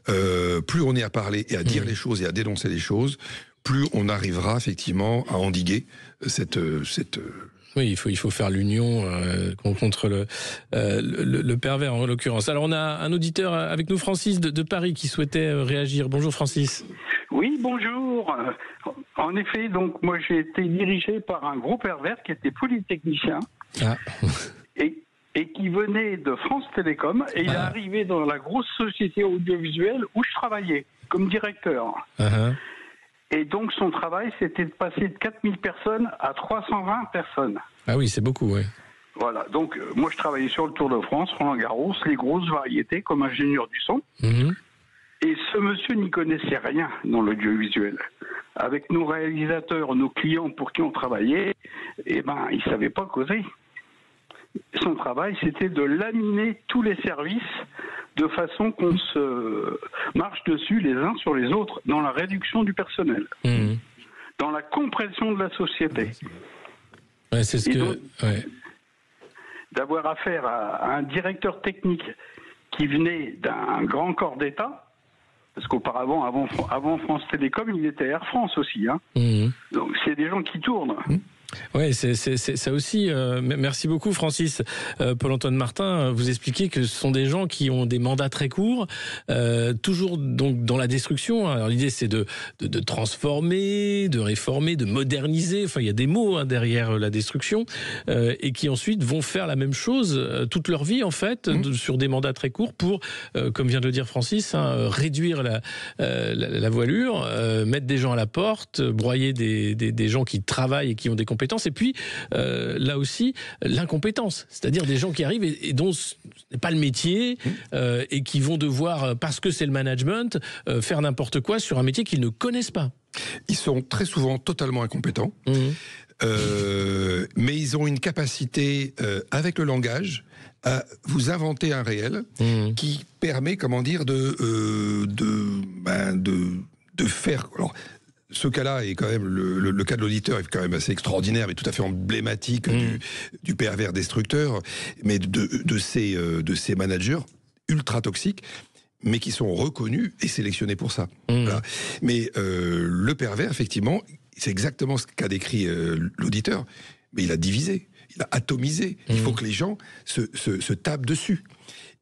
plus on est à parler et à dire les choses et à dénoncer les choses, plus on arrivera effectivement à endiguer cette... Oui, il faut faire l'union contre le pervers en l'occurrence. Alors on a un auditeur avec nous, Francis de Paris, qui souhaitait réagir. Bonjour Francis. Oui, bonjour. En effet, donc moi j'ai été dirigé par un gros pervers qui était polytechnicien et qui venait de France Télécom, et il est arrivé dans la grosse société audiovisuelle où je travaillais comme directeur. Et donc son travail, c'était de passer de 4000 personnes à 320 personnes. Ah oui, c'est beaucoup, oui. Voilà, donc moi je travaillais sur le Tour de France, Roland-Garros, les grosses variétés comme ingénieur du son. Et ce monsieur n'y connaissait rien dans l'audiovisuel. Avec nos réalisateurs, nos clients pour qui on travaillait, il ne savait pas causer. Son travail, c'était de laminer tous les services de façon qu'on se marche dessus les uns sur les autres dans la réduction du personnel, dans la compression de la société. Ouais, c'est ce que... D'avoir affaire à un directeur technique qui venait d'un grand corps d'État, parce qu'auparavant, avant France Télécom, il était Air France aussi. Donc c'est des gens qui tournent. Oui, c'est ça aussi. Merci beaucoup, Francis. Paul-Antoine Martin, vous expliquez que ce sont des gens qui ont des mandats très courts, toujours donc dans la destruction. Alors l'idée, c'est de transformer, de réformer, de moderniser. Enfin, il y a des mots derrière la destruction, et qui ensuite vont faire la même chose toute leur vie, en fait, sur des mandats très courts pour, comme vient de le dire Francis, réduire la voilure, mettre des gens à la porte, broyer des gens qui travaillent et qui ont des compétences, et puis là aussi l'incompétence, c'est-à-dire des gens qui arrivent et dont ce n'est pas le métier, et qui vont devoir, parce que c'est le management, faire n'importe quoi sur un métier qu'ils ne connaissent pas. Ils sont très souvent totalement incompétents, mais ils ont une capacité avec le langage à vous inventer un réel qui permet, comment dire, de faire... Alors, ce cas-là est quand même, le cas de l'auditeur est quand même assez extraordinaire, mais tout à fait emblématique du pervers destructeur, mais de ces managers ultra toxiques, mais qui sont reconnus et sélectionnés pour ça. Voilà. Mais le pervers, effectivement, c'est exactement ce qu'a décrit l'auditeur, mais il a divisé, il a atomisé. Il faut que les gens se tapent dessus.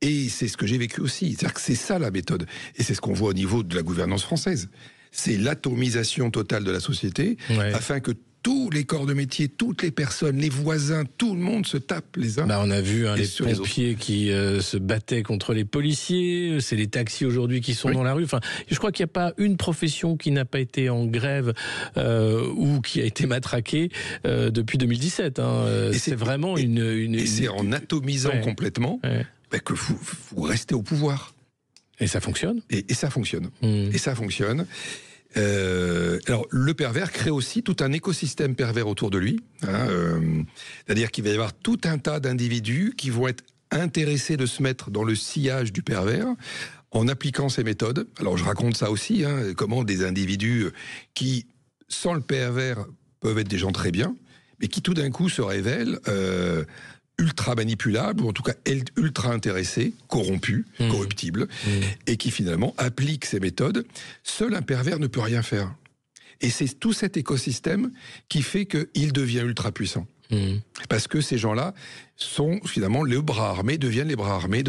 Et c'est ce que j'ai vécu aussi. C'est-à-dire que c'est ça la méthode. Et c'est ce qu'on voit au niveau de la gouvernance française. C'est l'atomisation totale de la société, afin que tous les corps de métier, toutes les personnes, les voisins, tout le monde se tape les uns. On a vu les pompiers qui se battaient contre les policiers, c'est les taxis aujourd'hui qui sont dans la rue. Enfin, je crois qu'il n'y a pas une profession qui n'a pas été en grève ou qui a été matraquée depuis 2017. C'est vraiment une... Et c'est en atomisant complètement que vous restez au pouvoir. Et ça fonctionne. Et ça fonctionne. Et ça fonctionne. Alors, le pervers crée aussi tout un écosystème pervers autour de lui. C'est-à-dire qu'il va y avoir tout un tas d'individus qui vont être intéressés de se mettre dans le sillage du pervers en appliquant ces méthodes. Alors, je raconte ça aussi, comment des individus qui, sans le pervers, peuvent être des gens très bien, mais qui tout d'un coup se révèlent... ultra manipulables, ou en tout cas ultra intéressés, corrompus, corruptibles, et qui finalement appliquent ces méthodes. Seul un pervers ne peut rien faire. Et c'est tout cet écosystème qui fait qu'il devient ultra puissant. Parce que ces gens-là sont finalement les bras armés, deviennent les bras armés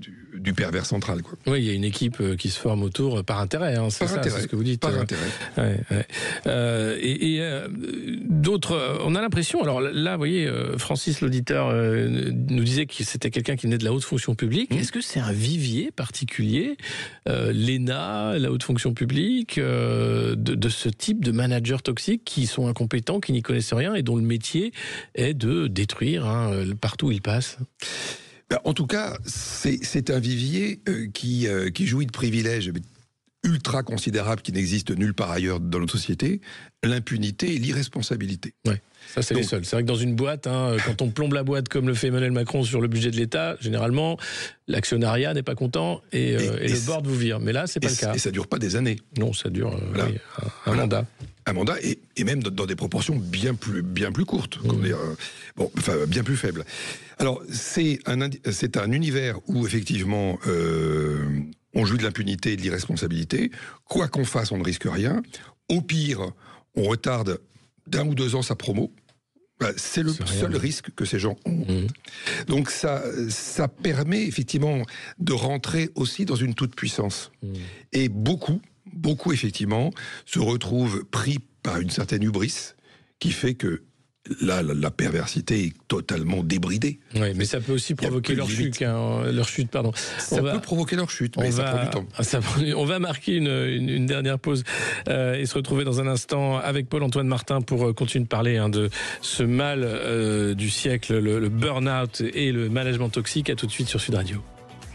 du pervers central, quoi. Oui, il y a une équipe qui se forme autour par intérêt, hein, c'est ce que vous dites. Par intérêt. D'autres, on a l'impression, alors là, vous voyez, Francis l'auditeur nous disait que c'était quelqu'un qui venait de la haute fonction publique. Est-ce que c'est un vivier particulier, l'ENA, la haute fonction publique, de ce type de managers toxiques qui sont incompétents, qui n'y connaissent rien et dont le métier est de détruire partout où ils passent? En tout cas, c'est un vivier qui jouit de privilèges ultra considérables qui n'existent nulle part ailleurs dans notre société, l'impunité et l'irresponsabilité. Ouais. Ça, c'est les seuls. C'est vrai que dans une boîte, quand on plombe la boîte comme le fait Emmanuel Macron sur le budget de l'État, généralement, l'actionnariat n'est pas content et le board vous vire. Mais là, c'est pas le cas. Et ça dure pas des années. Non, ça dure un mandat. Un mandat et même dans des proportions bien plus courtes, bien plus faibles. Alors, c'est un univers où, effectivement, on joue de l'impunité et de l'irresponsabilité. Quoi qu'on fasse, on ne risque rien. Au pire, on retarde d'1 ou 2 ans sa promo. C'est le seul risque que ces gens ont. Donc ça permet effectivement de rentrer aussi dans une toute-puissance. Et beaucoup, effectivement, se retrouvent pris par une certaine hubris qui fait que là, la perversité est totalement débridée. Oui, mais ça peut aussi provoquer leur chute. Ça peut provoquer leur chute, mais ça prend du temps. On va marquer une dernière pause et se retrouver dans un instant avec Paul-Antoine Martin pour continuer de parler de ce mal du siècle, le burn-out et le management toxique. À tout de suite sur Sud Radio.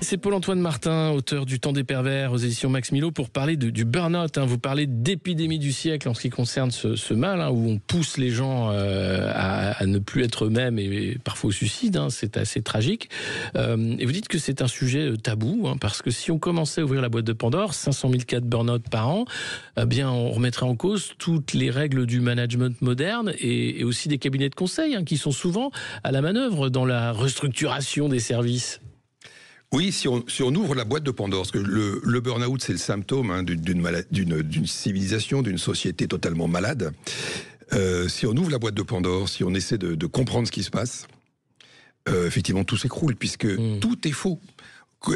C'est Paul-Antoine Martin, auteur du Temps des pervers aux éditions Max Milo, pour parler du burn-out. Vous parlez d'épidémie du siècle en ce qui concerne ce mal, où on pousse les gens à ne plus être eux-mêmes et parfois au suicide. C'est assez tragique. Et vous dites que c'est un sujet tabou, parce que si on commençait à ouvrir la boîte de Pandore, 500 000 cas de burn-out par an, on remettrait en cause toutes les règles du management moderne et aussi des cabinets de conseil qui sont souvent à la manœuvre dans la restructuration des services. Oui, si on ouvre la boîte de Pandore, parce que le burn-out, c'est le symptôme d'une civilisation, d'une société totalement malade. Si on ouvre la boîte de Pandore, si on essaie de comprendre ce qui se passe, effectivement, tout s'écroule, puisque tout est faux.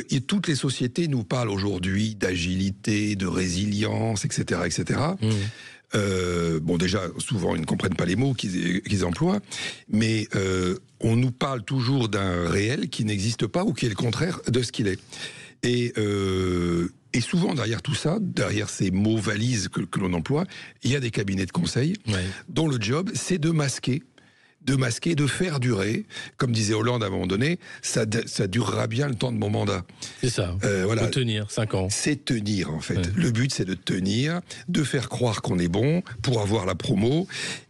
Et toutes les sociétés nous parlent aujourd'hui d'agilité, de résilience, etc., etc. Déjà, souvent, ils ne comprennent pas les mots qu'ils emploient, mais on nous parle toujours d'un réel qui n'existe pas ou qui est le contraire de ce qu'il est. Et souvent, derrière tout ça, derrière ces mots valises que l'on emploie, il y a des cabinets de conseil dont le job, c'est de masquer, de faire durer. Comme disait Hollande à un moment donné, ça durera bien le temps de mon mandat. C'est ça, voilà. Faut tenir 5 ans. C'est tenir, en fait. Le but, c'est de tenir, de faire croire qu'on est bon pour avoir la promo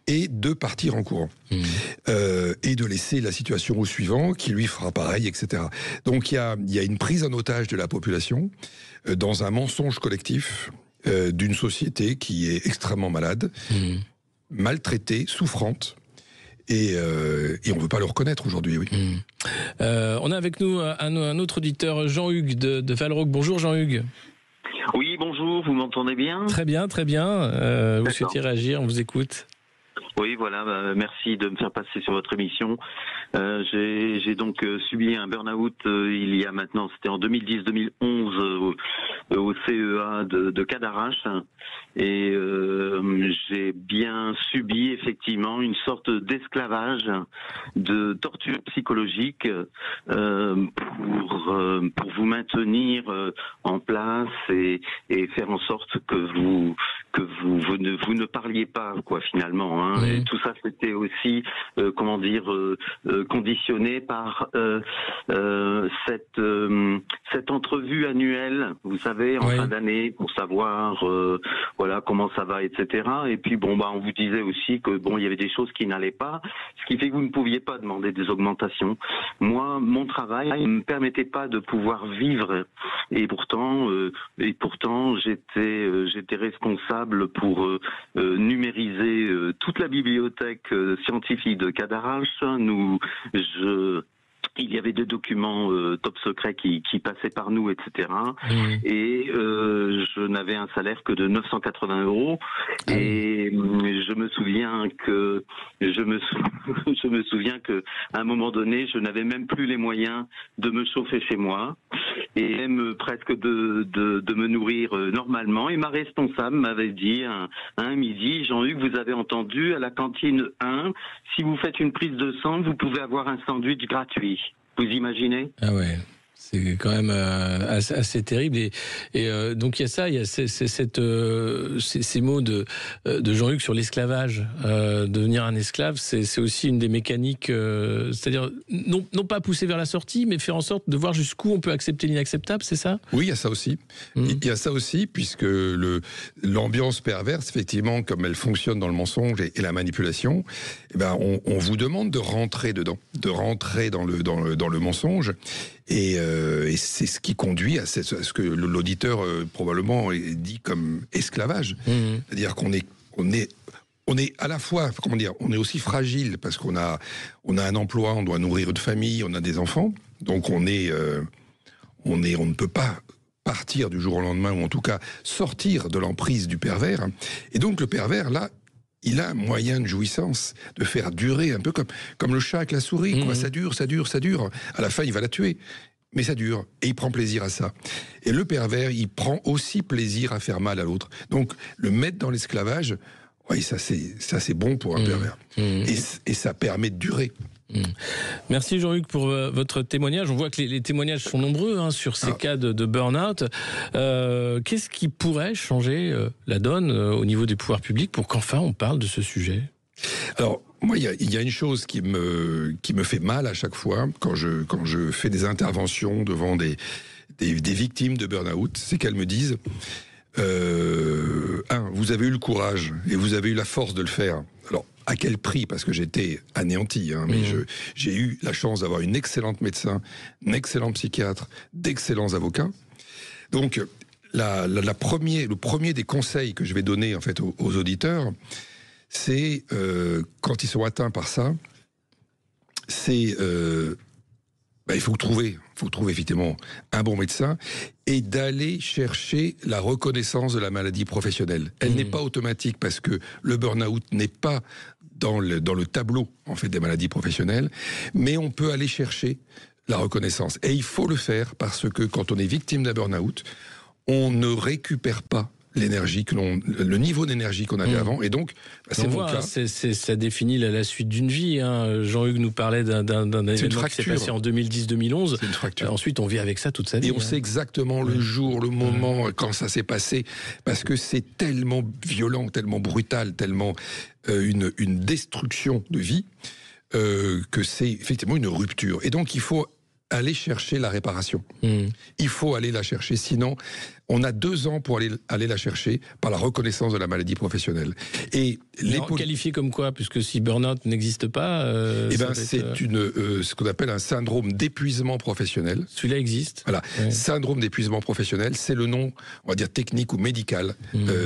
et de partir en courant. Et de laisser la situation au suivant, qui lui fera pareil, etc. Donc il y a une prise en otage de la population dans un mensonge collectif d'une société qui est extrêmement malade, maltraitée, souffrante. Et on ne veut pas le reconnaître aujourd'hui, oui. On a avec nous un autre auditeur, Jean-Hugues de Valroque. Bonjour Jean-Hugues. Oui, bonjour, vous m'entendez bien ? Très bien, très bien. Vous souhaitez réagir, on vous écoute. Oui, voilà, merci de me faire passer sur votre émission. J'ai donc subi un burn-out il y a maintenant, c'était en 2010-2011 au CEA de Cadarache. Et j'ai bien subi effectivement une sorte d'esclavage, de torture psychologique pour vous maintenir en place et faire en sorte que vous ne parliez pas, quoi, finalement. Et tout ça, c'était aussi conditionné par cette entrevue annuelle, vous savez, en fin d'année, pour savoir comment ça va, etc. Et puis on vous disait aussi que il y avait des choses qui n'allaient pas, ce qui fait que vous ne pouviez pas demander des augmentations. Moi, mon travail ne me permettait pas de pouvoir vivre, et pourtant j'étais responsable pour numériser toute la bibliothèque scientifique de Cadarache. il y avait des documents top secrets qui passaient par nous, etc. Et je n'avais un salaire que de 980 €. Et je me souviens que à un moment donné, je n'avais même plus les moyens de me chauffer chez moi et même presque de me nourrir normalement. Et ma responsable m'avait dit un midi, Jean-Hugues, vous avez entendu, à la cantine 1, si vous faites une prise de sang, vous pouvez avoir un sandwich gratuit. Vous imaginez? Ah ouais. C'est quand même assez terrible. Et donc il y a ça, il y a ces mots de Jean-Hugues sur l'esclavage. Devenir un esclave, c'est aussi une des mécaniques, c'est-à-dire non pas pousser vers la sortie, mais faire en sorte de voir jusqu'où on peut accepter l'inacceptable, c'est ça? Oui, il y a ça aussi. Il y a ça aussi, puisque l'ambiance perverse, effectivement, comme elle fonctionne dans le mensonge et la manipulation, eh ben, on vous demande de rentrer dedans, de rentrer dans le mensonge. Et c'est ce qui conduit à ce que l'auditeur probablement dit comme esclavage. C'est-à-dire qu'on est à la fois, comment dire, on est aussi fragile parce qu'on a un emploi, on doit nourrir une famille, on a des enfants, donc on ne peut pas partir du jour au lendemain, ou en tout cas sortir de l'emprise du pervers. Et donc le pervers, là, il a un moyen de jouissance, de faire durer, un peu comme le chat avec la souris, quoi. Ça dure, ça dure, ça dure. À la fin, il va la tuer. Mais ça dure, et il prend plaisir à ça. Et le pervers, il prend aussi plaisir à faire mal à l'autre. Donc, le mettre dans l'esclavage, oui, ça c'est bon pour un pervers. Et ça permet de durer. Merci Jean-Hugues pour votre témoignage. On voit que les témoignages sont nombreux sur ces cas de burn-out. Qu'est-ce qui pourrait changer la donne au niveau des pouvoirs publics pour qu'enfin on parle de ce sujet? Alors, moi, il y a une chose qui me fait mal à chaque fois quand je fais des interventions devant des victimes de burn-out, c'est qu'elles me disent vous avez eu le courage et vous avez eu la force de le faire. Alors, à quel prix? Parce que j'étais anéanti, mais j'ai eu la chance d'avoir une excellente médecin, un excellent psychiatre, d'excellents avocats. Donc, le premier des conseils que je vais donner en fait aux auditeurs, c'est quand ils sont atteints par ça, c'est il faut trouver effectivement un bon médecin et d'aller chercher la reconnaissance de la maladie professionnelle. Elle n'est pas automatique parce que le burn-out n'est pas dans le tableau en fait des maladies professionnelles, mais on peut aller chercher la reconnaissance. Et il faut le faire parce que quand on est victime d'un burn-out, on ne récupère pas le niveau d'énergie qu'on avait avant, et donc c'est mon cas. Ça définit la suite d'une vie. Jean-Hugues nous parlait d'un événement qui s'est passé en 2010-2011. C'est une fracture. Ensuite, on vit avec ça toute sa vie. Et on sait exactement le jour, le moment, quand ça s'est passé, parce que c'est tellement violent, tellement brutal, tellement une destruction de vie, que c'est effectivement une rupture. Et donc, il faut aller chercher la réparation. Il faut aller la chercher, sinon on a 2 ans pour aller la chercher par la reconnaissance de la maladie professionnelle. Et qualifié comme quoi, puisque si burn-out n'existe pas, c'est ce qu'on appelle un syndrome d'épuisement professionnel. Celui-là existe. Voilà, syndrome d'épuisement professionnel, c'est le nom, on va dire technique ou médical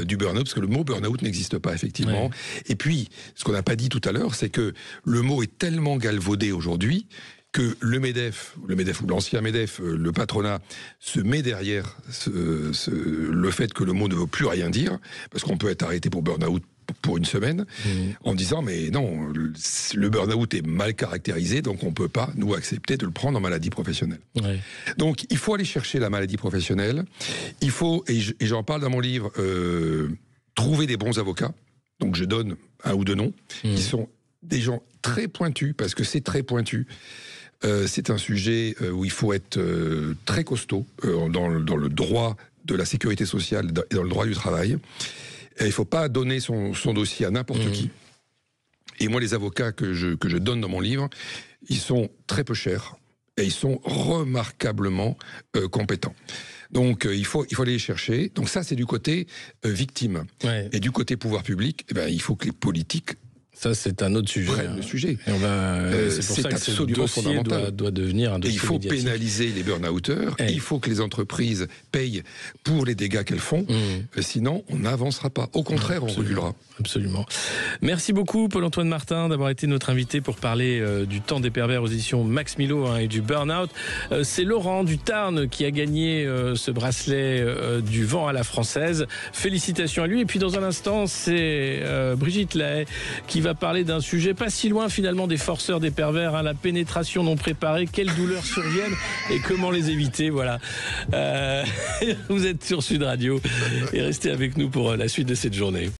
du burn-out, parce que le mot burn-out n'existe pas effectivement. Et puis, ce qu'on n'a pas dit tout à l'heure, c'est que le mot est tellement galvaudé aujourd'hui que le MEDEF ou l'ancien MEDEF, le patronat, se met derrière le fait que le mot ne veut plus rien dire, parce qu'on peut être arrêté pour burn-out pour une semaine, en disant mais non, le burn-out est mal caractérisé, donc on ne peut pas, nous, accepter de le prendre en maladie professionnelle. Donc il faut aller chercher la maladie professionnelle, il faut, et j'en parle dans mon livre, trouver des bons avocats, donc je donne 1 ou 2 noms, qui sont des gens très pointus, parce que c'est très pointu. C'est un sujet où il faut être très costaud dans le droit de la sécurité sociale et dans le droit du travail. Et il ne faut pas donner son dossier à n'importe qui. Et moi, les avocats que je donne dans mon livre, ils sont très peu chers et ils sont remarquablement compétents. Donc il faut aller les chercher. Donc ça, c'est du côté victime. Et du côté pouvoir public, il faut que les politiques Ça, c'est un autre sujet. Le sujet. C'est pour ça que absolument ce dossier fondamental. doit devenir un dossier il faut médiatique. pénaliser les burn-outers, il faut que les entreprises payent pour les dégâts qu'elles font, sinon on n'avancera pas. Au contraire, on reculera. Absolument. Merci beaucoup Paul-Antoine Martin d'avoir été notre invité pour parler du temps des pervers aux éditions Max Milo et du burn-out. C'est Laurent du Tarn qui a gagné ce bracelet du vent à la française. Félicitations à lui. Et puis dans un instant, c'est Brigitte Lahaye qui va parler d'un sujet pas si loin finalement des forceurs, des pervers, la pénétration non préparée, quelles douleurs surviennent et comment les éviter. Voilà. Vous êtes sur Sud Radio et restez avec nous pour la suite de cette journée.